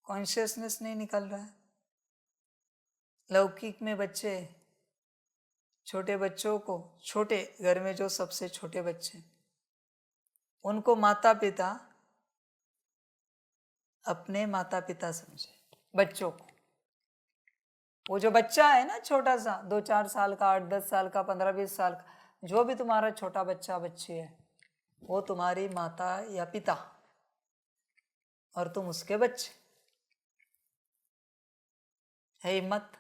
[SPEAKER 4] कॉन्शियसनेस नहीं निकल रहा है। लौकिक में बच्चे, छोटे बच्चों को, छोटे घर में जो सबसे छोटे बच्चे, उनको माता पिता अपने माता पिता समझे। बच्चों को, वो जो बच्चा है ना छोटा सा, 2-4 साल का, 8-10 साल का, 15-20 साल का, जो भी तुम्हारा छोटा बच्चा बच्ची है, वो तुम्हारी माता या पिता और तुम उसके बच्चे। है हिम्मत?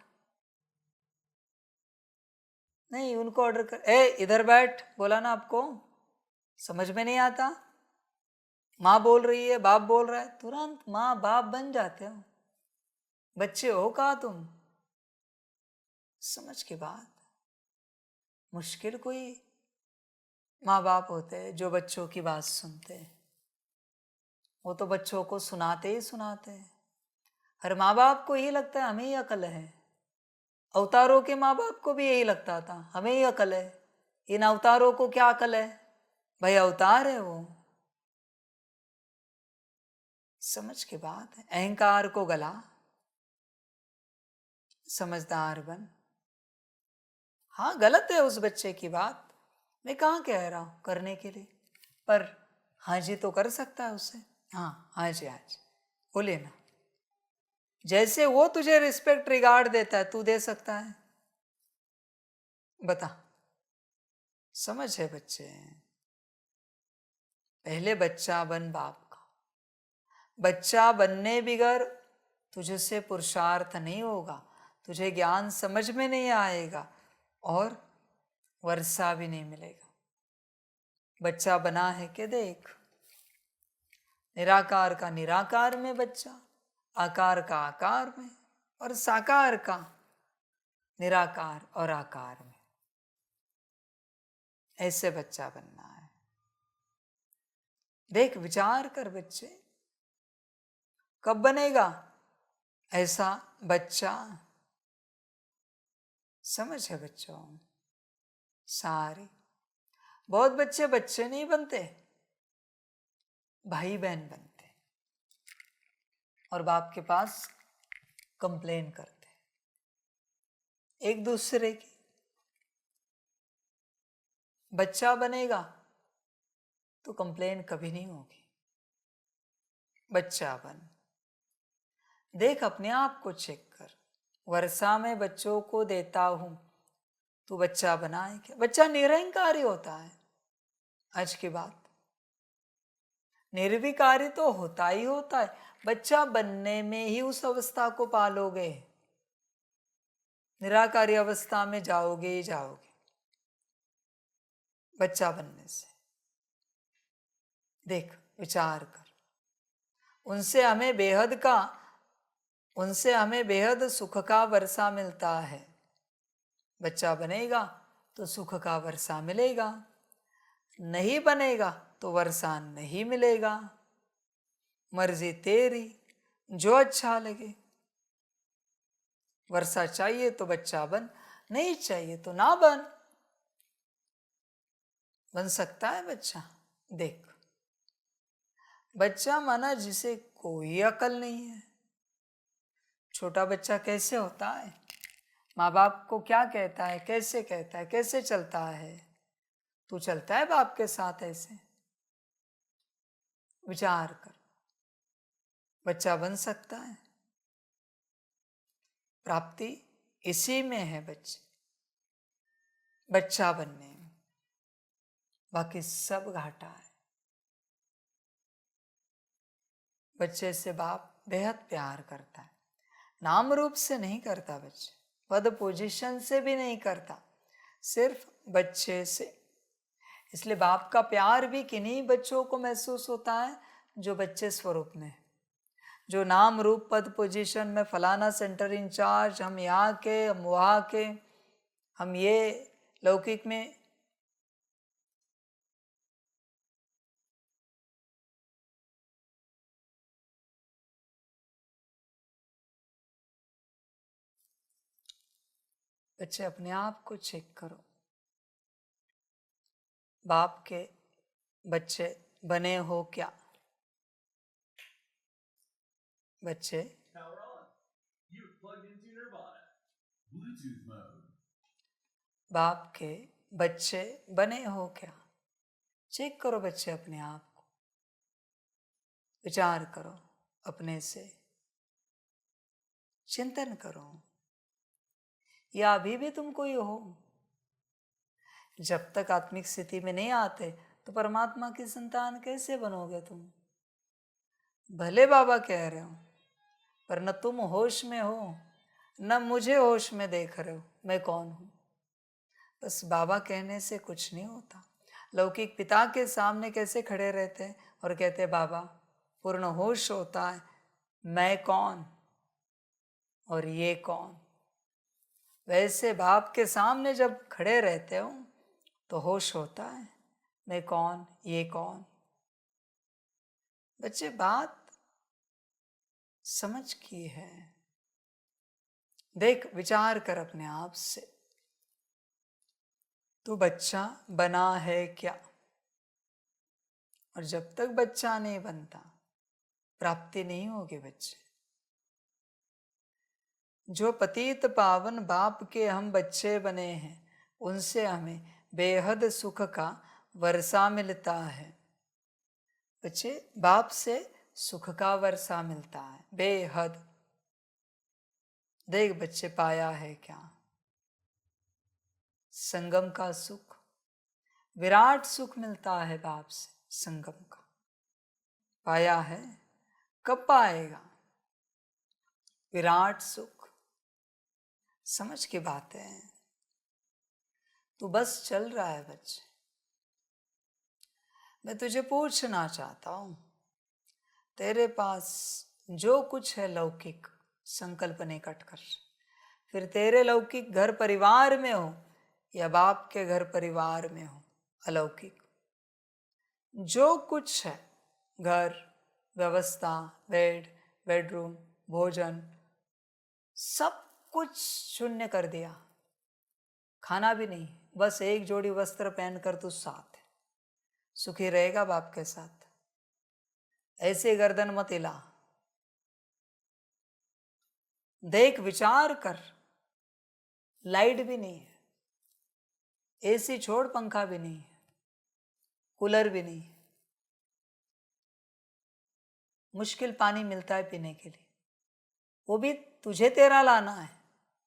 [SPEAKER 4] नहीं, उनको ऑर्डर कर, ए इधर बैठ, बोला ना आपको? समझ में नहीं आता? माँ बोल रही है, बाप बोल रहा है, तुरंत माँ बाप बन जाते हो। बच्चे हो कहा तुम? समझ की बात। मुश्किल कोई माँ बाप होते हैं जो बच्चों की बात सुनते हैं। वो तो बच्चों को सुनाते ही सुनाते हैं। हर माँ बाप को यही लगता है हमें ही अकल है। अवतारों के माँ बाप को भी यही लगता था, हमें ही अकल है। इन अवतारों को क्या अकल है? भाई अवतार है वो। समझ की बात है। अहंकार को गला, समझदार बन। हाँ, गलत है उस बच्चे की बात, मैं कहाँ कह रहा हूं करने के लिए, पर हाँ जी तो कर सकता है उससे। हाँ हाँ जी, हाँ जी बोले ना। जैसे वो तुझे रिस्पेक्ट रिगार्ड देता है, तू दे सकता है? बता। समझ है बच्चे? पहले बच्चा बन बाप का। बच्चा बनने बिगर तुझसे पुरुषार्थ नहीं होगा, तुझे ज्ञान समझ में नहीं आएगा और वर्षा भी नहीं मिलेगा। बच्चा बना है कि देख, निराकार का निराकार में बच्चा, आकार का आकार में, और साकार का निराकार और आकार में। ऐसे बच्चा बनना है। देख, विचार कर बच्चे, कब बनेगा ऐसा बच्चा? समझ है बच्चों? सारे बहुत बच्चे बच्चे नहीं बनते, भाई बहन बनते और बाप के पास कंप्लेन करते, एक दूसरे की। बच्चा बनेगा तो कंप्लेन कभी नहीं होगी। बच्चा बन, देख अपने आप को चेक कर। वर्षा में बच्चों को देता हूं, तू बच्चा बना है क्या? बच्चा निरहंकारी होता है। आज की बात, निर्विकारी तो होता ही होता है। बच्चा बनने में ही उस अवस्था को पालोगे, निराकारी अवस्था में जाओगे ही जाओगे। बच्चा बनने से देख, विचार कर, उनसे हमें बेहद सुख का वर्षा मिलता है। बच्चा बनेगा तो सुख का वर्षा मिलेगा, नहीं बनेगा तो वर्षा नहीं मिलेगा। मर्जी तेरी, जो अच्छा लगे। वर्षा चाहिए तो बच्चा बन, नहीं चाहिए तो ना बन। बन सकता है बच्चा। देख, बच्चा माना जिसे कोई अकल नहीं है। छोटा बच्चा कैसे होता है? माँ बाप को क्या कहता है, कैसे कहता है, कैसे चलता है? तू चलता है बाप के साथ ऐसे? विचार कर। बच्चा बन सकता है। प्राप्ति इसी में है बच्चा बनने में। बाकी सब घाटा है। बच्चे से बाप बेहद प्यार करता है। नाम रूप से नहीं करता, बच्चे पद पोजीशन से भी नहीं करता, सिर्फ बच्चे से। इसलिए बाप का प्यार भी किन्हीं बच्चों को महसूस होता है जो बच्चे स्वरूप में है। जो नाम रूप पद पोजीशन में फलाना सेंटर इंचार्ज, हम यहाँ के, हम वहाँ के, हम ये लौकिक में, बच्चे अपने आप को चेक करो। बाप के बच्चे बने हो क्या? बच्चे बाप के बच्चे बने हो क्या? चेक करो बच्चे अपने आप को। विचार करो, अपने से चिंतन करो। या अभी भी तुम कोई हो? जब तक आत्मिक स्थिति में नहीं आते तो परमात्मा की संतान कैसे बनोगे तुम? भले बाबा कह रहे हो, पर न तुम होश में हो, न मुझे होश में देख रहे हो मैं कौन हूं। बस बाबा कहने से कुछ नहीं होता। लौकिक पिता के सामने कैसे खड़े रहते हैं और कहते बाबा, पूर्ण होश होता है मैं कौन और ये कौन। वैसे बाप के सामने जब खड़े रहते हो तो होश होता है मैं कौन, ये कौन। बच्चे बात समझ की है। देख, विचार कर अपने आप से, तू बच्चा बना है क्या? और जब तक बच्चा नहीं बनता प्राप्ति नहीं होगी। बच्चे जो पतित पावन बाप के हम बच्चे बने हैं, उनसे हमें बेहद सुख का वर्षा मिलता है। बच्चे बाप से सुख का वर्षा मिलता है, बेहद। देख बच्चे, पाया है क्या? संगम का सुख, विराट सुख मिलता है बाप से, संगम का पाया है? कब पाएगा विराट सुख? समझ की बात है। तू बस चल रहा है बच्चे। मैं तुझे पूछना चाहता हूं, तेरे पास जो कुछ है लौकिक संकल्प निकट कर, फिर तेरे लौकिक घर परिवार में हो या बाप के घर परिवार में हो, अलौकिक जो कुछ है, घर, व्यवस्था, बेड, बेडरूम, भोजन, सब कुछ शून्य कर दिया। खाना भी नहीं, बस एक जोड़ी वस्त्र पहनकर तू साथ है। सुखी रहेगा बाप के साथ? ऐसे गर्दन मत हिला। देख, विचार कर, लाइट भी नहीं है, एसी छोड़ पंखा भी नहीं है, कूलर भी नहीं है, मुश्किल पानी मिलता है पीने के लिए, वो भी तुझे तेरा लाना है,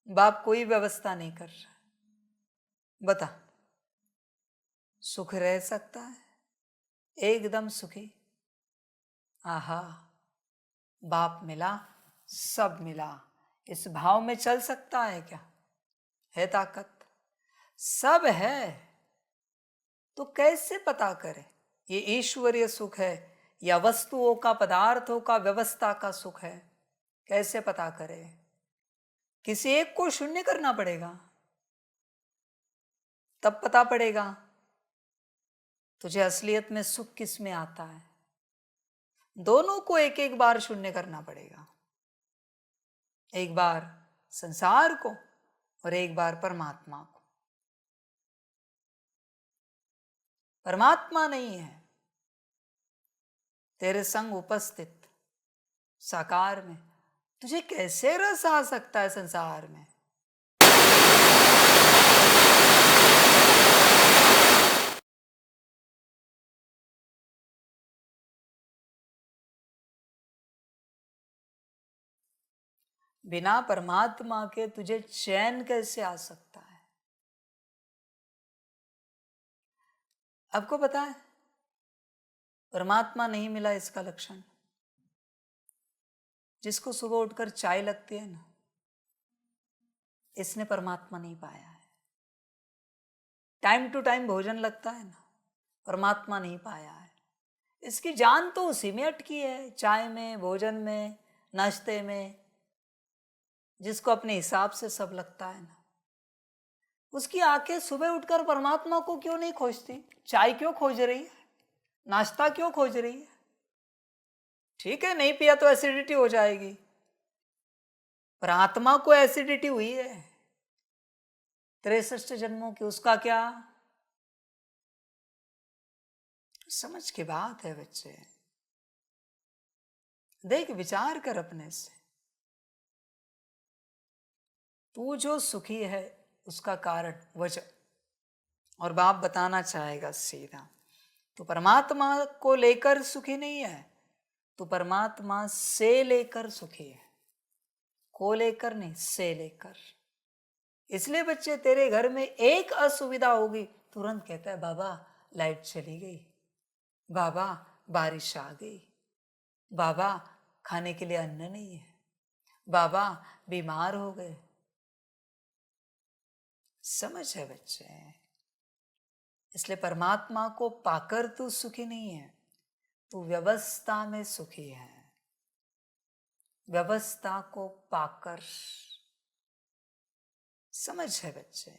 [SPEAKER 4] बाप कोई व्यवस्था नहीं कर रहा। बता, सुख रह सकता है एकदम सुखी? आहा, बाप मिला, सब मिला, इस भाव में चल सकता है क्या? है ताकत? सब है, तो कैसे पता करे ये ईश्वरीय सुख है या वस्तुओं का, पदार्थों का, व्यवस्था का सुख है? कैसे पता करे? किसी एक को शून्य करना पड़ेगा, तब पता पड़ेगा तुझे असलियत में सुख किस में आता है। दोनों को एक एक बार शून्य करना पड़ेगा, एक बार संसार को और एक बार परमात्मा को। परमात्मा नहीं है तेरे संग उपस्थित साकार में, तुझे कैसे रस आ सकता है संसार में? बिना परमात्मा के तुझे चैन कैसे आ सकता है? आपको पता है परमात्मा नहीं मिला इसका लक्षण? जिसको सुबह उठकर चाय लगती है ना, इसने परमात्मा नहीं पाया है। टाइम टू टाइम भोजन लगता है ना, परमात्मा नहीं पाया है। इसकी जान तो उसी में अटकी है, चाय में, भोजन में, नाश्ते में, जिसको अपने हिसाब से सब लगता है ना। उसकी आंखें सुबह उठकर परमात्मा को क्यों नहीं खोजती? चाय क्यों खोज रही है? नाश्ता क्यों खोज रही है? ठीक है, नहीं पिया तो एसिडिटी हो जाएगी, पर आत्मा को एसिडिटी हुई है 63 जन्मों की, उसका क्या? समझ की बात है बच्चे, देख, विचार कर अपने से। तू जो सुखी है उसका कारण, वजह, और बाप बताना चाहेगा सीधा, तू परमात्मा को लेकर सुखी नहीं है, तू परमात्मा से लेकर सुखी है। को लेकर नहीं, से लेकर। इसलिए बच्चे, तेरे घर में एक असुविधा होगी, तुरंत कहता है बाबा लाइट चली गई, बाबा बारिश आ गई, बाबा खाने के लिए अन्न नहीं है, बाबा बीमार हो गए। समझ है बच्चे? इसलिए परमात्मा को पाकर तू सुखी नहीं है, तू व्यवस्था में सुखी है। व्यवस्था को पाकर, समझ है बच्चे?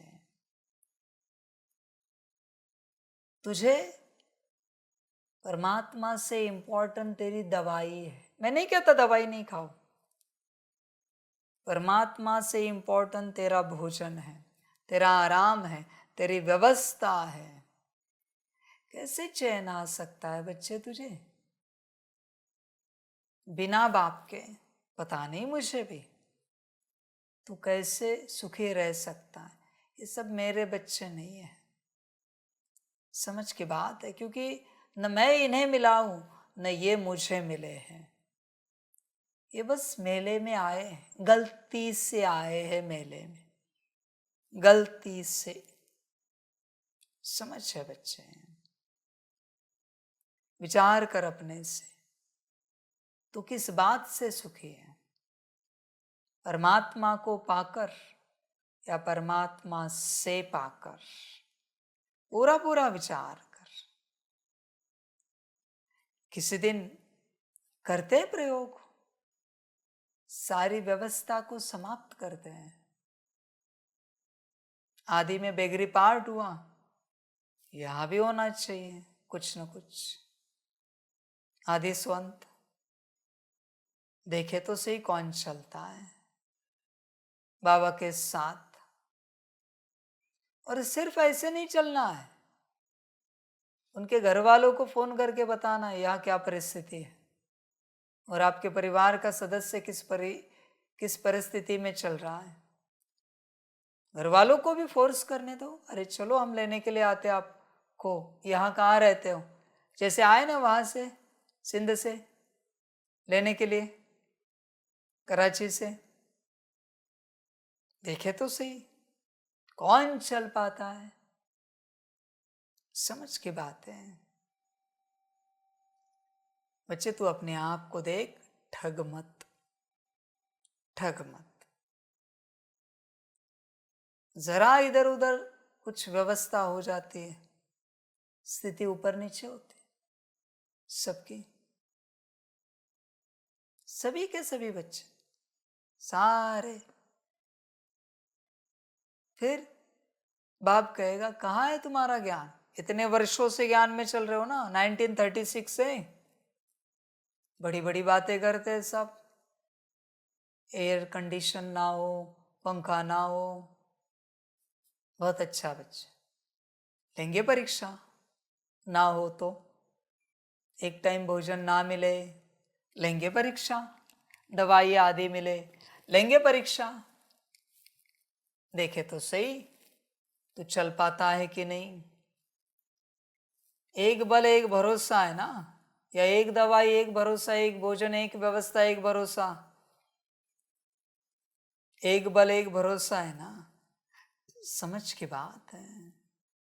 [SPEAKER 4] तुझे परमात्मा से इंपॉर्टेंट तेरी दवाई है। मैं नहीं कहता दवाई नहीं खाओ, परमात्मा से इंपॉर्टेंट तेरा भोजन है, तेरा आराम है, तेरी व्यवस्था है। कैसे चैन आ सकता है बच्चे तुझे बिना बाप के? पता नहीं मुझे भी, तू कैसे सुखी रह सकता है? ये सब मेरे बच्चे नहीं है, समझ की बात है, क्योंकि न मैं इन्हें मिला हूं, न ये मुझे मिले हैं। ये बस मेले में आए हैं, गलती से आए हैं मेले में, गलती से। समझ है बच्चे? विचार कर अपने से, तो किस बात से सुखी है? परमात्मा को पाकर या परमात्मा से पाकर? पूरा पूरा विचार कर। किसी दिन करते हैं प्रयोग, सारी व्यवस्था को समाप्त करते हैं। आदि में बेगरी पार्ट हुआ, यहां भी होना चाहिए कुछ न कुछ। आदि स्वंत देखे तो सही कौन चलता है बाबा के साथ। और सिर्फ ऐसे नहीं चलना है, उनके घर वालों को फोन करके बताना यहाँ क्या परिस्थिति है और आपके परिवार का सदस्य किस परिस्थिति में चल रहा है। घर वालों को भी फोर्स करने दो, अरे चलो हम लेने के लिए आते आपको, यहाँ कहाँ रहते हो, जैसे आए ना वहां से सिंध से लेने के लिए, कराची से। देखे तो सही, कौन चल पाता है? समझ की बात है बच्चे, तू अपने आप को देख, ठग मत, ठग मत। जरा इधर उधर कुछ व्यवस्था हो जाती है, स्थिति ऊपर नीचे होती है सबकी, सभी के सभी बच्चे सारे। फिर बाप कहेगा कहाँ है तुम्हारा ज्ञान, इतने वर्षों से ज्ञान में चल रहे हो ना, 1936 से बड़ी बड़ी बातें करते हैं सब, एयर कंडीशन ना हो, पंखा ना हो, बहुत अच्छा बच्चे, लेंगे परीक्षा, ना हो तो एक टाइम भोजन ना मिले, लेंगे परीक्षा, दवाई आदि मिले, लेंगे परीक्षा। देखे तो सही तू चल पाता है कि नहीं। एक बल एक भरोसा है ना, या एक दवाई एक भरोसा, एक भोजन एक व्यवस्था एक भरोसा, एक बल एक भरोसा है ना। समझ की बात है,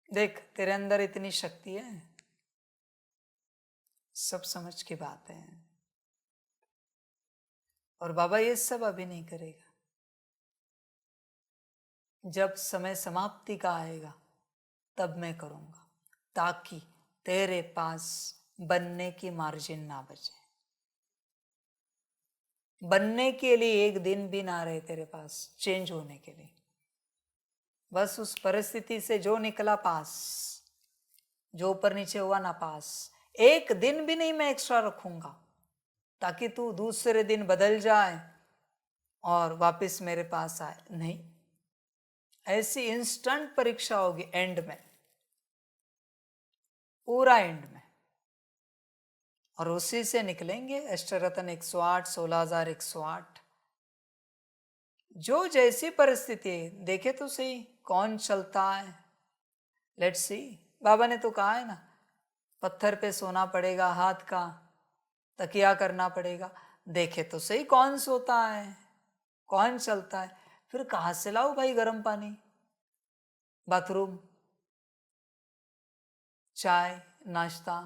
[SPEAKER 4] देख तेरे अंदर इतनी शक्ति है, सब समझ की बात है। और बाबा ये सब अभी नहीं करेगा, जब समय समाप्ति का आएगा तब मैं करूंगा, ताकि तेरे पास बनने की मार्जिन ना बचे, बनने के लिए एक दिन भी ना रहे तेरे पास, चेंज होने के लिए। बस उस परिस्थिति से जो निकला पास, जो ऊपर नीचे हुआ ना पास, एक दिन भी नहीं मैं एक्स्ट्रा रखूंगा, ताकि तू दूसरे दिन बदल जाए और वापस मेरे पास आए। नहीं, ऐसी इंस्टेंट परीक्षा होगी एंड में, पूरा एंड में, और उसी से निकलेंगे अष्टरत्न 108, 16,108। जो जैसी परिस्थिति है, देखे तो सही कौन चलता है। लेट्स सी, बाबा ने तो कहा है ना, पत्थर पे सोना पड़ेगा, हाथ का तकिया करना पड़ेगा। देखे तो सही कौन सोता है, कौन चलता है। फिर कहाँ से लाओ भाई गर्म पानी, बाथरूम, चाय, नाश्ता।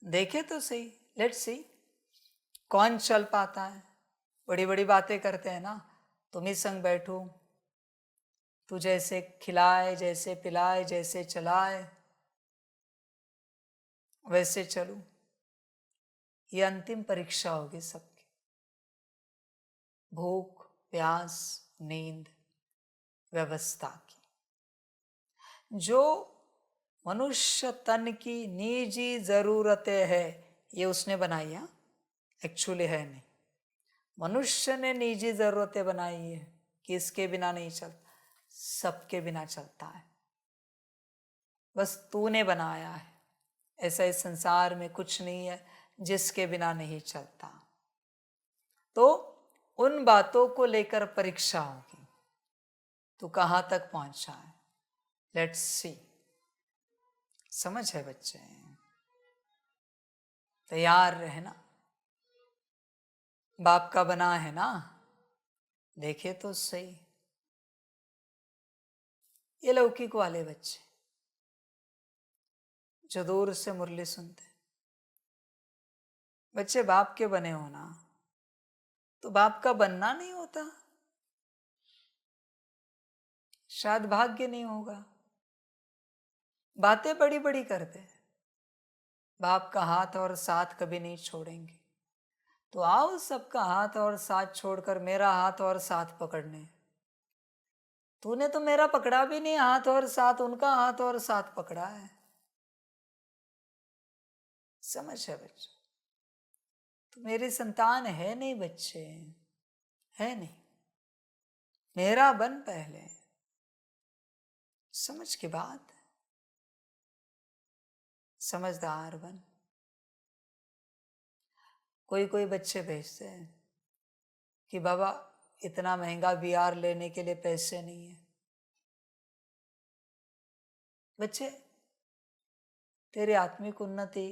[SPEAKER 4] देखे तो सही, लेट्स सी कौन चल पाता है। बड़ी बड़ी बातें करते हैं ना, तुम ही संग बैठो, तू जैसे खिलाए, जैसे पिलाए, जैसे चलाए वैसे चलूं। ये अंतिम परीक्षा होगी सबकी, भूख प्यास नींद व्यवस्था की। जो मनुष्य तन की निजी जरूरतें है, ये उसने बनाई है, एक्चुअली है नहीं। मनुष्य ने निजी जरूरतें बनाई है कि इसके बिना नहीं चलता, सबके बिना चलता है, बस तूने बनाया है। ऐसा इस संसार में कुछ नहीं है जिसके बिना नहीं चलता। तो उन बातों को लेकर परीक्षा होगी, तू कहाँ तक पहुंचा है। लेट्स सी, समझ है बच्चे, तैयार रहना, बाप का बना है ना। देखे तो सही, ये लौकिक वाले बच्चे जो दूर से मुरली सुनते, बच्चे बाप के बने हो ना, तो बाप का बनना नहीं होता, शायद भाग्य नहीं होगा। बातें बड़ी बड़ी करते हैं, बाप का हाथ और साथ कभी नहीं छोड़ेंगे। तो आओ सबका हाथ और साथ छोड़कर मेरा हाथ और साथ पकड़ने। तूने तो मेरा पकड़ा भी नहीं हाथ और साथ, उनका हाथ और साथ पकड़ा है। समझ है बच्चों, तो मेरी संतान है नहीं बच्चे, है नहीं, मेरा बन पहले। समझ की बात, समझदार बन। कोई कोई बच्चे भेजते हैं कि बाबा इतना महंगा वीआर लेने के लिए पैसे नहीं है। बच्चे, तेरी आत्मिक उन्नति,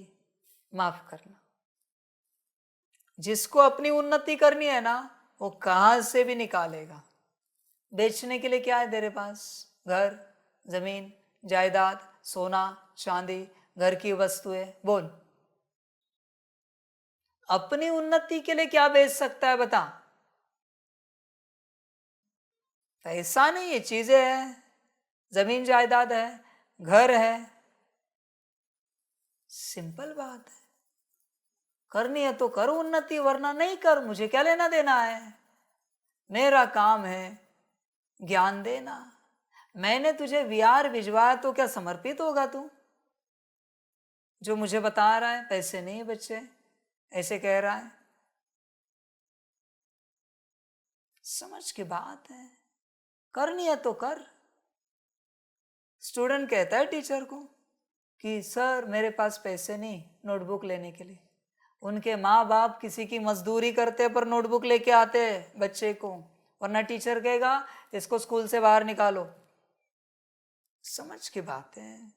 [SPEAKER 4] माफ करना, जिसको अपनी उन्नति करनी है ना, वो कहां से भी निकालेगा। बेचने के लिए क्या है तेरे पास? घर, जमीन, जायदाद, सोना, चांदी, घर की वस्तुएं। बोल, अपनी उन्नति के लिए क्या बेच सकता है बता? पैसा नहीं, ये चीजें हैं, जमीन जायदाद है, घर है। सिंपल बात है। करनी है तो कर उन्नति, वरना नहीं कर, मुझे क्या लेना देना है। मेरा काम है ज्ञान देना। मैंने तुझे वीआर भिजवाया तो क्या समर्पित होगा तू? जो मुझे बता रहा है पैसे नहीं बच्चे, ऐसे कह रहा है। समझ की बात है। करनी है तो कर। स्टूडेंट कहता है टीचर को कि सर मेरे पास पैसे नहीं नोटबुक लेने के लिए। उनके माँ बाप किसी की मजदूरी करते पर नोटबुक लेके आते हैं बच्चे को, वरना टीचर कहेगा इसको स्कूल से बाहर निकालो। समझ की बात है।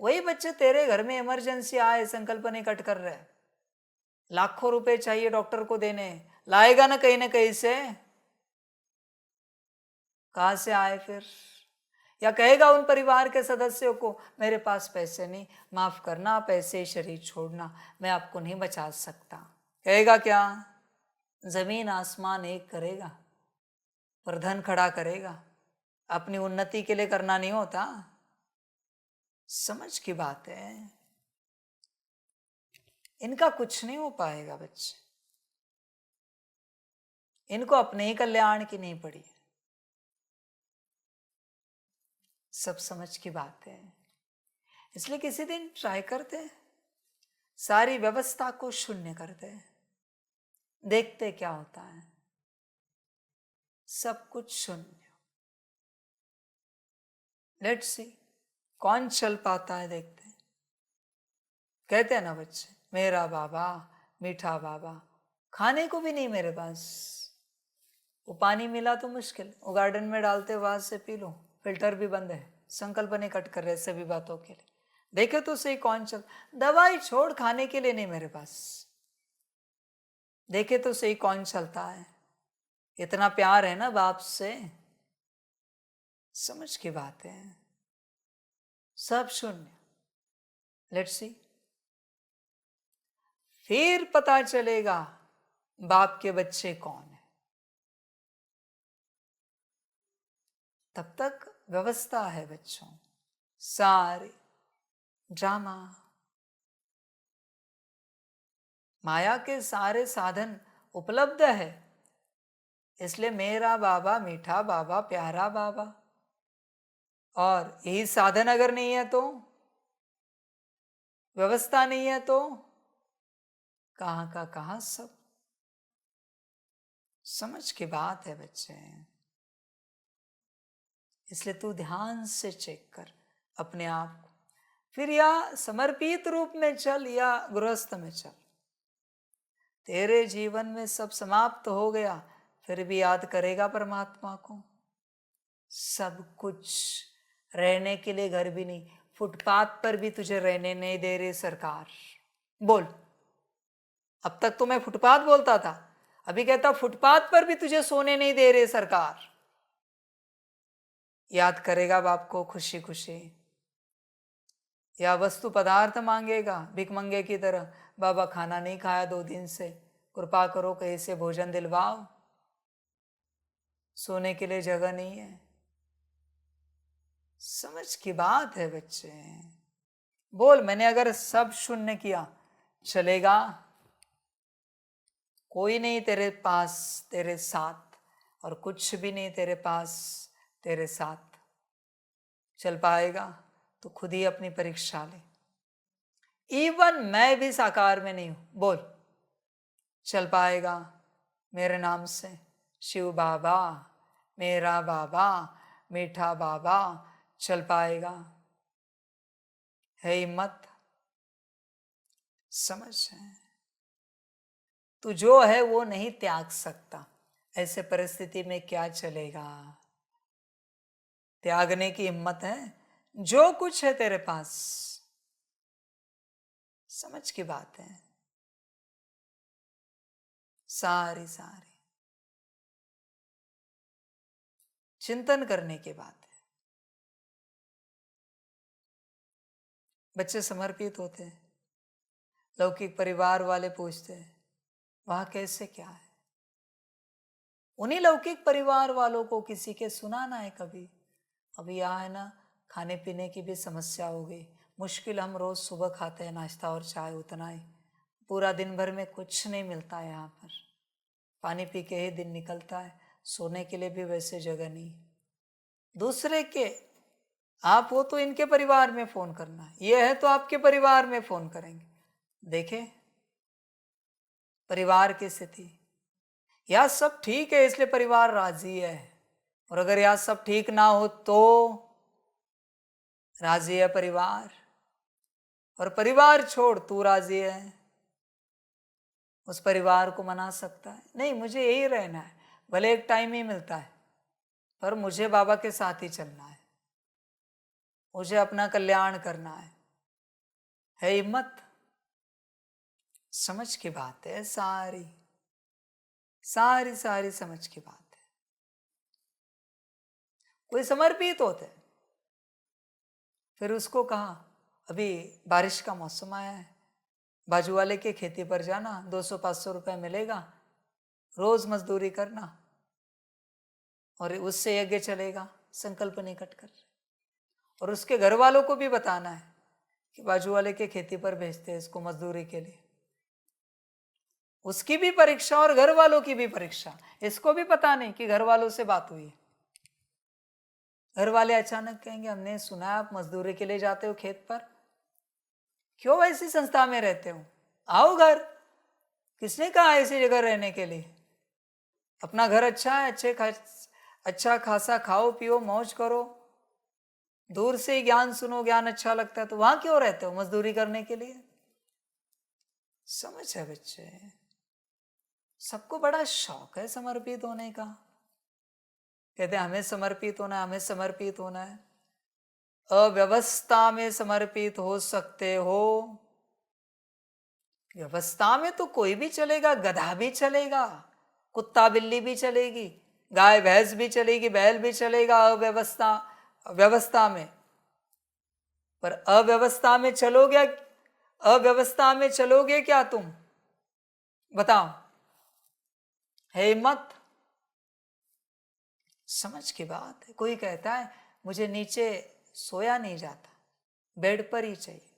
[SPEAKER 4] वही बच्चे तेरे घर में इमरजेंसी आए, संकल्प नहीं कट कर रहे, लाखों रुपए चाहिए डॉक्टर को देने, लाएगा ना कहीं से। कहां से आए फिर? या कहेगा उन परिवार के सदस्यों को मेरे पास पैसे नहीं, माफ करना, पैसे शरीर छोड़ना, मैं आपको नहीं बचा सकता। कहेगा क्या? जमीन आसमान एक करेगा पर धन खड़ा करेगा। अपनी उन्नति के लिए करना नहीं होता। समझ की बात है। इनका कुछ नहीं हो पाएगा बच्चे, इनको अपने ही कल्याण की नहीं पड़ी। सब समझ की बात है। इसलिए किसी दिन ट्राई करते, सारी व्यवस्था को शून्य करते, देखते क्या होता है। सब कुछ शून्य। लेट्स सी कौन चल पाता है, देखते। कहते हैं ना बच्चे, मेरा बाबा मीठा बाबा, खाने को भी नहीं मेरे पास, वो पानी मिला तो मुश्किल, वो गार्डन में डालते वहां से पी लो, फिल्टर भी बंद है, संकल्प नहीं कट कर रहे सभी बातों के लिए। देखे तो सही कौन चल, दवाई छोड़ खाने के लिए नहीं मेरे पास, देखे तो सही कौन चलता है। इतना प्यार है ना बाप से। समझ की बात है। सब शून्य। लेट्स सी, फिर पता चलेगा बाप के बच्चे कौन है। तब तक व्यवस्था है बच्चों, सारे ड्रामा, माया के सारे साधन उपलब्ध है। इसलिए मेरा बाबा मीठा बाबा प्यारा बाबा, और यही साधन अगर नहीं है तो, व्यवस्था नहीं है तो कहां का कहां सब। समझ की बात है बच्चे। इसलिए तू ध्यान से चेक कर अपने आप को, फिर या समर्पित रूप में चल या गृहस्थ में चल। तेरे जीवन में सब समाप्त हो गया फिर भी याद करेगा परमात्मा को। सब कुछ, रहने के लिए घर भी नहीं, फुटपाथ पर भी तुझे रहने नहीं दे रही सरकार। बोल, अब तक तो मैं फुटपाथ बोलता था, अभी कहता फुटपाथ पर भी तुझे सोने नहीं दे रही सरकार। याद करेगा बाप को खुशी खुशी, या वस्तु पदार्थ मांगेगा भिखमंगे की तरह, बाबा खाना नहीं खाया 2 दिन से, कृपा करो कहीं से भोजन दिलवाओ, सोने के लिए जगह नहीं है। समझ की बात है बच्चे। बोल, मैंने अगर सब शून्य किया चलेगा? कोई नहीं तेरे पास तेरे साथ, और कुछ भी नहीं तेरे पास तेरे साथ। चल पाएगा तो खुद ही अपनी परीक्षा ले। इवन मैं भी साकार में नहीं हूं। बोल, चल पाएगा मेरे नाम से? शिव बाबा, मेरा बाबा, मीठा बाबा, चल पाएगा? है हिम्मत? समझ है, तू जो है वो नहीं त्याग सकता। ऐसे परिस्थिति में क्या चलेगा? त्यागने की हिम्मत है? जो कुछ है तेरे पास, समझ की बात है, सारी चिंतन करने की बात है। बच्चे समर्पित होते हैं, लौकिक परिवार वाले पूछते हैं वहां कैसे क्या है। उन्हीं लौकिक परिवार वालों को किसी के सुनाना है कभी। अभी यहाँ है ना, खाने पीने की भी समस्या हो गई। मुश्किल, हम रोज सुबह खाते हैं नाश्ता और चाय, उतना ही। पूरा दिन भर में कुछ नहीं मिलता है यहाँ पर, पानी पी के ही दिन निकलता है। सोने के लिए भी वैसे जगह नहीं। दूसरे के, आप हो तो इनके परिवार में फोन करना, ये है तो आपके परिवार में फोन करेंगे। देखे परिवार की स्थिति। यह सब ठीक है इसलिए परिवार राजी है, और अगर यह सब ठीक ना हो तो राजी है परिवार, और परिवार छोड़ तू राजी है, उस परिवार को मना सकता है? नहीं, मुझे यही रहना है, भले एक टाइम ही मिलता है, पर मुझे बाबा के साथ ही चलना है, मुझे अपना कल्याण करना है हिम्मत? समझ की बात है, सारी समझ की बात है। कोई समर्पित होते, फिर उसको कहा अभी बारिश का मौसम आया है, बाजू वाले के खेती पर जाना, 200-500 रुपए मिलेगा, रोज मजदूरी करना और उससे यज्ञ चलेगा, संकल्प निकट कर। और उसके घर वालों को भी बताना है कि बाजू वाले के खेती पर भेजते हैं इसको मजदूरी के लिए। उसकी भी परीक्षा और घर वालों की भी परीक्षा। इसको भी पता नहीं कि घर वालों से बात हुई है। घर वाले अचानक कहेंगे हमने सुना आप मजदूरी के लिए जाते हो खेत पर, क्यों ऐसी संस्था में रहते हो, आओ घर। किसने कहा ऐसी जगह रहने के लिए? अपना घर अच्छा है, अच्छा खासा खाओ पियो मौज करो, दूर से ही ज्ञान सुनो, ज्ञान अच्छा लगता है, तो वहां क्यों रहते हो मजदूरी करने के लिए? समझ है बच्चे, सबको बड़ा शौक है समर्पित होने का। कहते हैं हमें समर्पित होना है, हमें समर्पित होना है। अव्यवस्था में समर्पित हो सकते हो, व्यवस्था में तो कोई भी चलेगा, गधा भी चलेगा, कुत्ता बिल्ली भी चलेगी, गाय भैंस भी चलेगी, बैल भी चलेगा, व्यवस्था में। पर अव्यवस्था में चलोगे, अव्यवस्था में चलोगे क्या तुम? बताओ, है हिम्मत? समझ की बात है। कोई कहता है मुझे नीचे सोया नहीं जाता, बेड पर ही चाहिए।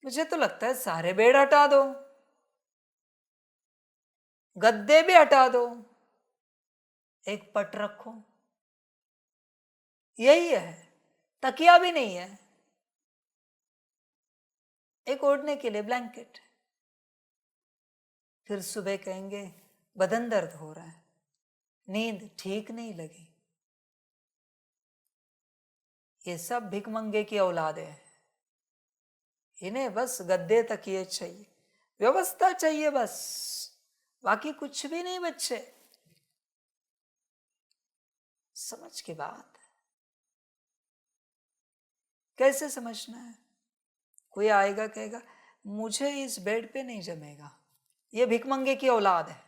[SPEAKER 4] मुझे तो लगता है सारे बेड हटा दो, गद्दे भी हटा दो, एक पट रखो, यही है। तकिया भी नहीं है, एक ओढ़ने के लिए ब्लैंकेट। फिर सुबह कहेंगे बदन दर्द हो रहा है, नींद ठीक नहीं लगी। ये सब भिखमंगे की औलाद है। इन्हें बस गद्दे तकिए चाहिए, व्यवस्था चाहिए बस, बाकी कुछ भी नहीं बच्चे। समझ की बात है। कैसे समझना है? कोई आएगा कहेगा मुझे इस बेड पे नहीं जमेगा, ये भिखमंगे की औलाद है,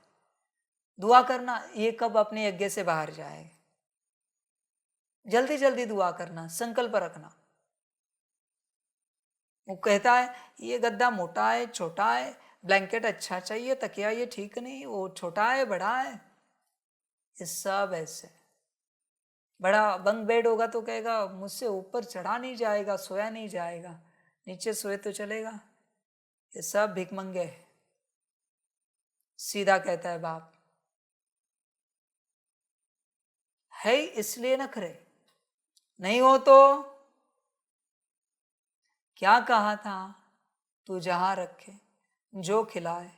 [SPEAKER 4] दुआ करना, ये कब अपने यज्ञ से बाहर जाएगा? जल्दी जल्दी दुआ करना, संकल्प रखना। वो कहता है ये गद्दा मोटा है छोटा है, ब्लैंकेट अच्छा चाहिए, तकिया ये ठीक नहीं, वो छोटा है बड़ा है, ये सब ऐसे। बड़ा बंग बेड होगा तो कहेगा मुझसे ऊपर चढ़ा नहीं जाएगा, सोया नहीं जाएगा, नीचे सोए तो चलेगा। ये सब भिखमंगे है। सीधा कहता है बाप, है इसलिए नखरे, नहीं हो तो क्या कहा था, तू जहां रखे, जो खिलाए,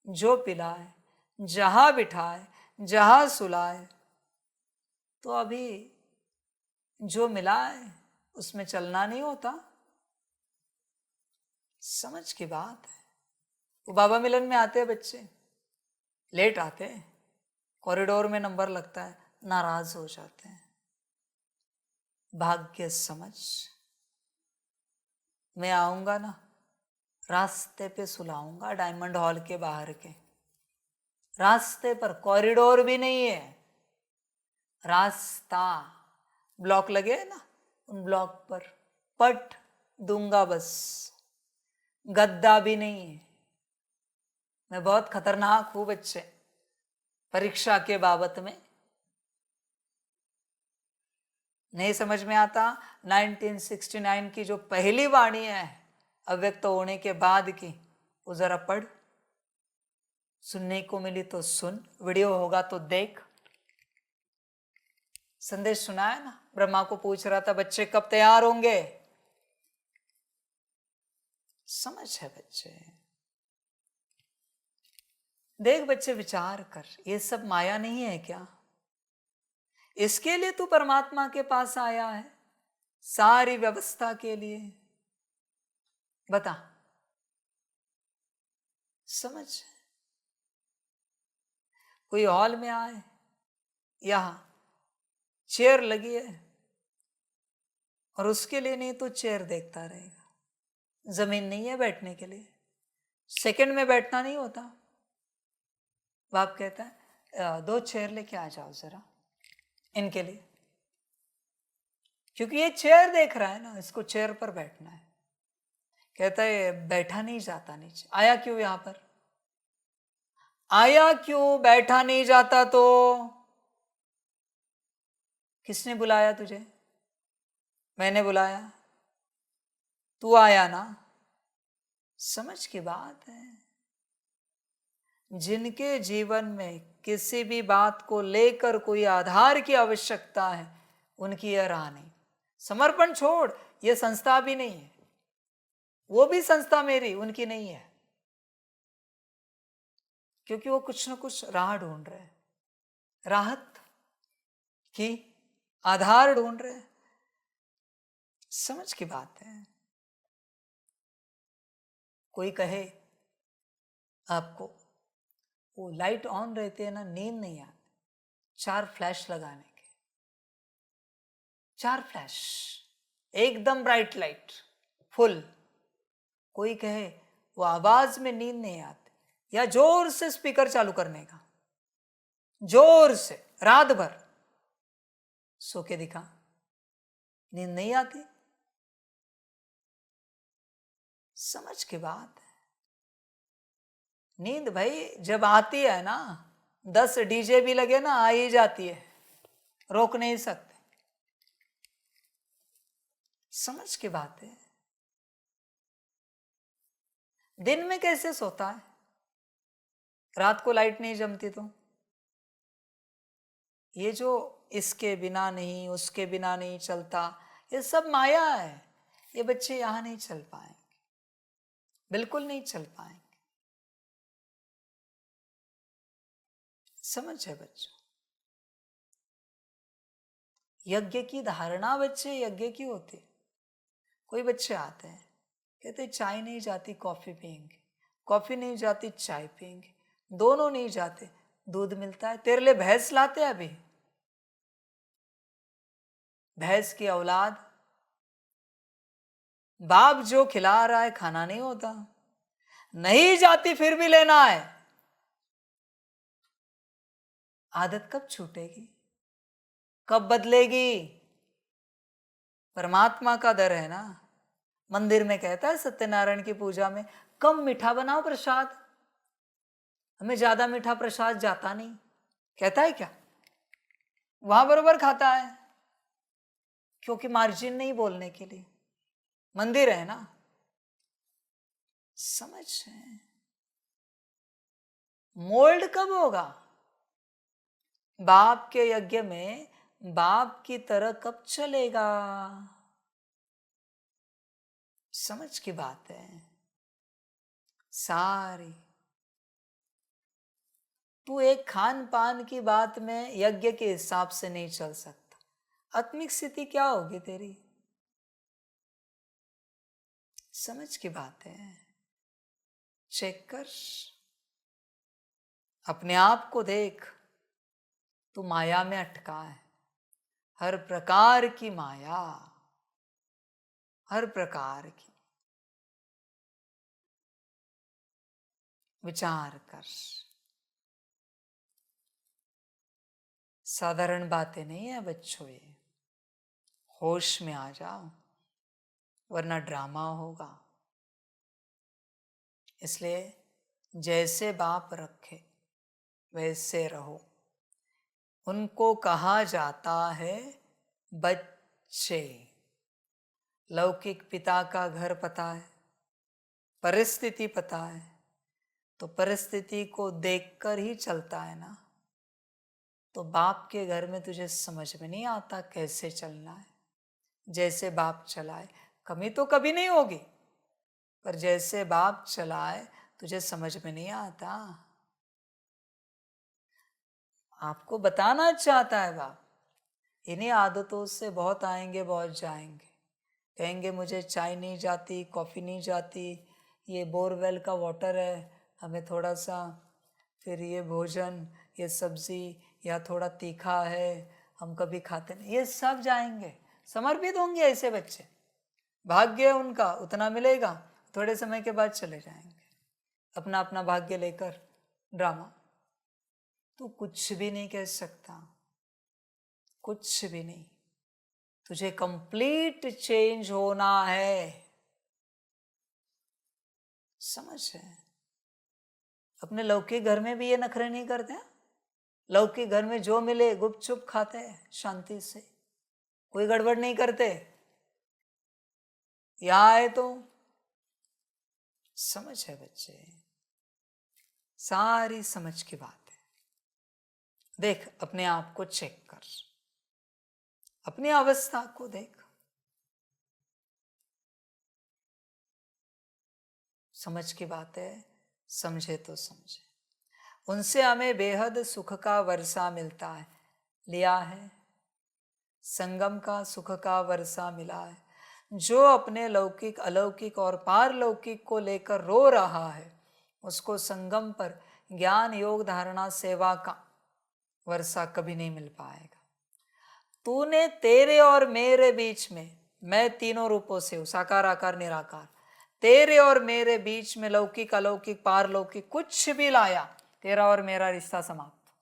[SPEAKER 4] जो पिलाए, जहां बिठाए, जहां सुलाए, तो अभी जो मिला है उसमें चलना नहीं होता। समझ की बात है। वो बाबा मिलन में आते हैं बच्चे, लेट आते हैं, कॉरिडोर में नंबर लगता है, नाराज हो जाते हैं। भाग्य समझ, मैं आऊंगा ना, रास्ते पे सुलाऊंगा, डायमंड हॉल के बाहर के रास्ते पर। कॉरिडोर भी नहीं है, रास्ता, ब्लॉक लगे हैं ना, उन ब्लॉक पर पट दूंगा बस। गद्दा भी नहीं है। मैं बहुत खतरनाक हूं बच्चे परीक्षा के बाबत में। नहीं समझ में आता 1969 की जो पहली वाणी है अव्यक्त होने के बाद की, वो जरा पढ़। सुनने को मिली तो सुन, वीडियो होगा तो देख। संदेश सुना है ना, ब्रह्मा को पूछ रहा था बच्चे कब तैयार होंगे। समझ है बच्चे, देख बच्चे विचार कर, ये सब माया नहीं है क्या? इसके लिए तू परमात्मा के पास आया है, सारी व्यवस्था के लिए। बता, समझ। कोई हॉल में आए, यहां चेयर लगी है और उसके लिए नहीं तो चेयर देखता रहेगा, जमीन नहीं है बैठने के लिए, सेकंड में बैठना नहीं होता। बाप कहता है 2 चेयर लेके आ जाओ जरा इनके लिए, क्योंकि ये चेयर देख रहा है ना, इसको चेयर पर बैठना है। कहता है बैठा नहीं जाता नीचे। आया क्यों यहां पर? आया क्यों? बैठा नहीं जाता तो किसने बुलाया तुझे? मैंने बुलाया, तू आया ना। समझ की बात है। जिनके जीवन में किसी भी बात को लेकर कोई आधार की आवश्यकता है, उनकी यह राह नहीं। समर्पण छोड़, यह संस्था भी नहीं है, वो भी संस्था मेरी, उनकी नहीं है, क्योंकि वो कुछ न कुछ राह ढूंढ रहे हैं, राहत की आधार ढूंढ रहे हैं। समझ की बात है। कोई कहे आपको वो लाइट ऑन रहते हैं ना, नींद नहीं आती, 4 फ्लैश लगाने के, 4 फ्लैश, एकदम ब्राइट लाइट फुल। कोई कहे वो आवाज में नींद नहीं आती, या जोर से स्पीकर चालू करने का, जोर से रात भर सो के दिखा, नींद नहीं आती। समझ की बात है। नींद भाई जब आती है ना, 10 डीजे भी लगे ना, आ ही जाती है, रोक नहीं सकते। समझ की बात है। दिन में कैसे सोता है? रात को लाइट नहीं जमती तो? ये जो इसके बिना नहीं, उसके बिना नहीं चलता, ये सब माया है। ये बच्चे यहां नहीं चल पाएंगे, बिल्कुल नहीं चल पाएंगे। समझ है बच्चों? यज्ञ की धारणा बच्चे यज्ञ की होती। कोई बच्चे आते हैं, कहते चाय नहीं जाती कॉफी पियेंगे, कॉफी नहीं जाती चाय पियेंगे, दोनों नहीं जाते दूध मिलता है। तेरे लिए भैंस लाते हैं अभी, भैंस की औलाद, बाप जो खिला रहा है खाना नहीं होता, नहीं जाती फिर भी लेना है। आदत कब छूटेगी, कब बदलेगी? परमात्मा का दर है ना। मंदिर में कहता है सत्यनारायण की पूजा में, कम मीठा बनाओ प्रसाद, हमें ज्यादा मीठा प्रसाद जाता नहीं। कहता है क्या? वहां बरोबर खाता है, क्योंकि मार्जिन नहीं बोलने के लिए, मंदिर है ना। समझ है? मोल्ड कब होगा? बाप के यज्ञ में बाप की तरह कब चलेगा? समझ की बात है सारी। तू एक खान पान की बात में यज्ञ के हिसाब से नहीं चल सकता। आत्मिक स्थिति क्या होगी तेरी? समझ की बात है। चेक कर, अपने आप को देख, तू माया में अटका है। हर प्रकार की माया, हर प्रकार की। विचार कर। साधारण बातें नहीं है बच्चों ये। होश में आ जाओ, वरना ड्रामा होगा। इसलिए जैसे बाप रखे वैसे रहो। उनको कहा जाता है बच्चे। लौकिक पिता का घर पता है, परिस्थिति पता है, तो परिस्थिति को देखकर ही चलता है ना। तो बाप के घर में तुझे समझ में नहीं आता कैसे चलना है। जैसे बाप चलाए, कमी तो कभी नहीं होगी, पर जैसे बाप चलाए तुझे समझ में नहीं आता। आपको बताना चाहता है बाप, इन्हीं आदतों से बहुत आएंगे बहुत जाएंगे। कहेंगे मुझे चाय नहीं जाती, कॉफ़ी नहीं जाती, ये बोरवेल का वाटर है, हमें थोड़ा सा, फिर ये भोजन, ये सब्जी या थोड़ा तीखा है, हम कभी खाते नहीं। ये सब जाएंगे, समर्पित होंगे ऐसे बच्चे। भाग्य उनका उतना मिलेगा, थोड़े समय के बाद चले जाएंगे अपना अपना भाग्य लेकर। ड्रामा। तू कुछ भी नहीं कह सकता, कुछ भी नहीं। तुझे कंप्लीट चेंज होना है, समझ है। अपने लौकिक घर में भी ये नखरे नहीं करते हैं। लौकिक घर में जो मिले गुपचुप खाते हैं शांति से, कोई गड़बड़ नहीं करते। यहाँ आए तो समझ है बच्चे, सारी समझ की बात है। देख, अपने आप को चेक कर, अपनी अवस्था को देख। समझ की बात है, समझे तो समझे। उनसे हमें बेहद सुख का वर्षा मिलता है, लिया है। संगम का सुख का वर्षा मिला है। जो अपने लौकिक, अलौकिक और पारलौकिक को लेकर रो रहा है, उसको संगम पर ज्ञान, योग, धारणा, सेवा का वर्षा कभी नहीं मिल पाएगा। तूने, तेरे और मेरे बीच में, मैं तीनों रूपों से हूं, साकार, आकार, निराकार। तेरे और मेरे बीच में लौकिक, अलौकिक, पारलौकिक कुछ भी लाया, तेरा और मेरा रिश्ता समाप्त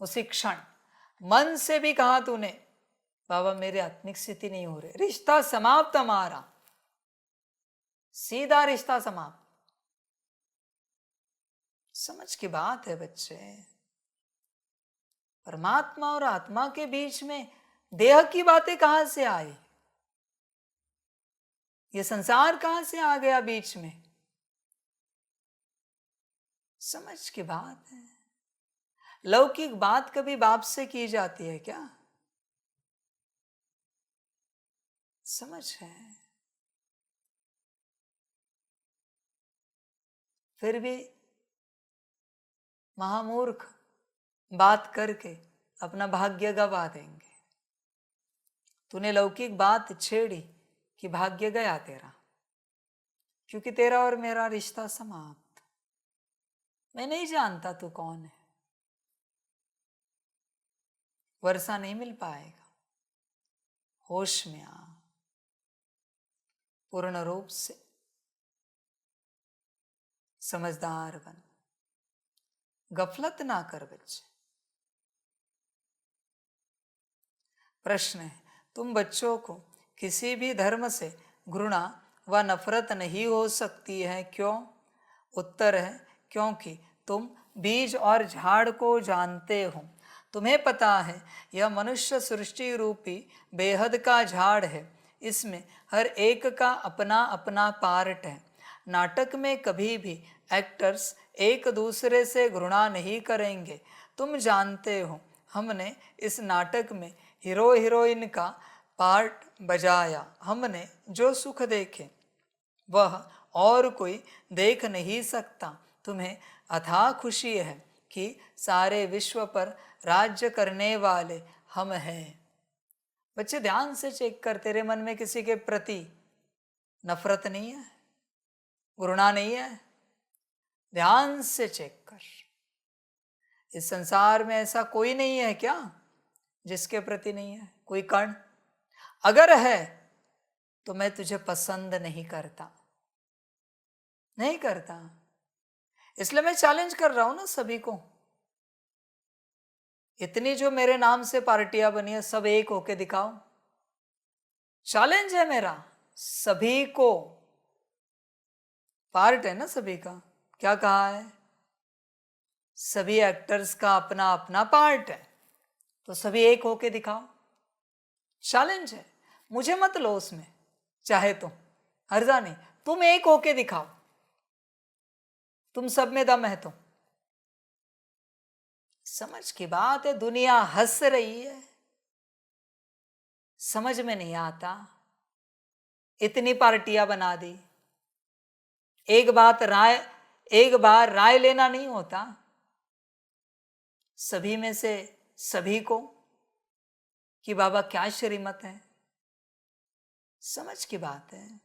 [SPEAKER 4] उसी क्षण। मन से भी कहा तूने, बाबा मेरी आत्मिक स्थिति नहीं हो रही, रिश्ता समाप्त हमारा, सीधा रिश्ता समाप्त। समझ की बात है बच्चे। परमात्मा और आत्मा के बीच में देह की बातें कहां से आई? ये संसार कहां से आ गया बीच में? समझ की बात है। लौकिक बात कभी बाप से की जाती है क्या? समझ है। फिर भी महामूर्ख बात करके अपना भाग्य गवा देंगे। तूने लौकिक बात छेड़ी कि भाग्य गया तेरा, क्योंकि तेरा और मेरा रिश्ता समाप्त। मैं नहीं जानता तू कौन है, वर्षा नहीं मिल पाएगा। होश में आ, पूर्ण रूप से समझदार बन, गफलत ना कर बच्चे। प्रश्न है, तुम बच्चों को किसी भी धर्म से घृणा व नफरत नहीं हो सकती है, क्यों? उत्तर है, क्योंकि तुम बीज और झाड़ को जानते हो। तुम्हें पता है यह मनुष्य सृष्टि रूपी बेहद का झाड़ है। इसमें हर एक का अपना अपना पार्ट है। नाटक में कभी भी एक्टर्स एक दूसरे से घृणा नहीं करेंगे। तुम जानते हो, हमने इस नाटक में हीरो हीरोइन का पार्ट बजाया। हमने जो सुख देखे वह और कोई देख नहीं सकता। तुम्हें अथाह खुशी है कि सारे विश्व पर राज्य करने वाले हम हैं। बच्चे ध्यान से चेक कर, तेरे मन में किसी के प्रति नफरत नहीं है, घृणा नहीं है? ध्यान से चेक कर। इस संसार में ऐसा कोई नहीं है क्या जिसके प्रति नहीं है कोई कण? अगर है तो मैं तुझे पसंद नहीं करता, नहीं करता। इसलिए मैं चैलेंज कर रहा हूं ना सभी को। इतनी जो मेरे नाम से पार्टियां बनी है, सब एक होके दिखाओ। चैलेंज है मेरा सभी को। पार्ट है ना सभी का। क्या कहा है? सभी एक्टर्स का अपना अपना पार्ट है, तो सभी एक होके दिखाओ। चैलेंज है, मुझे मत लो उसमें, चाहे तो हर्जा नहीं, तुम एक होके दिखाओ। तुम सब में दम है तो। समझ की बात है, दुनिया हंस रही है, समझ में नहीं आता। इतनी पार्टियां बना दी। एक बार राय लेना नहीं होता सभी में से सभी को कि बाबा क्या श्रीमत है। समझ की बात है।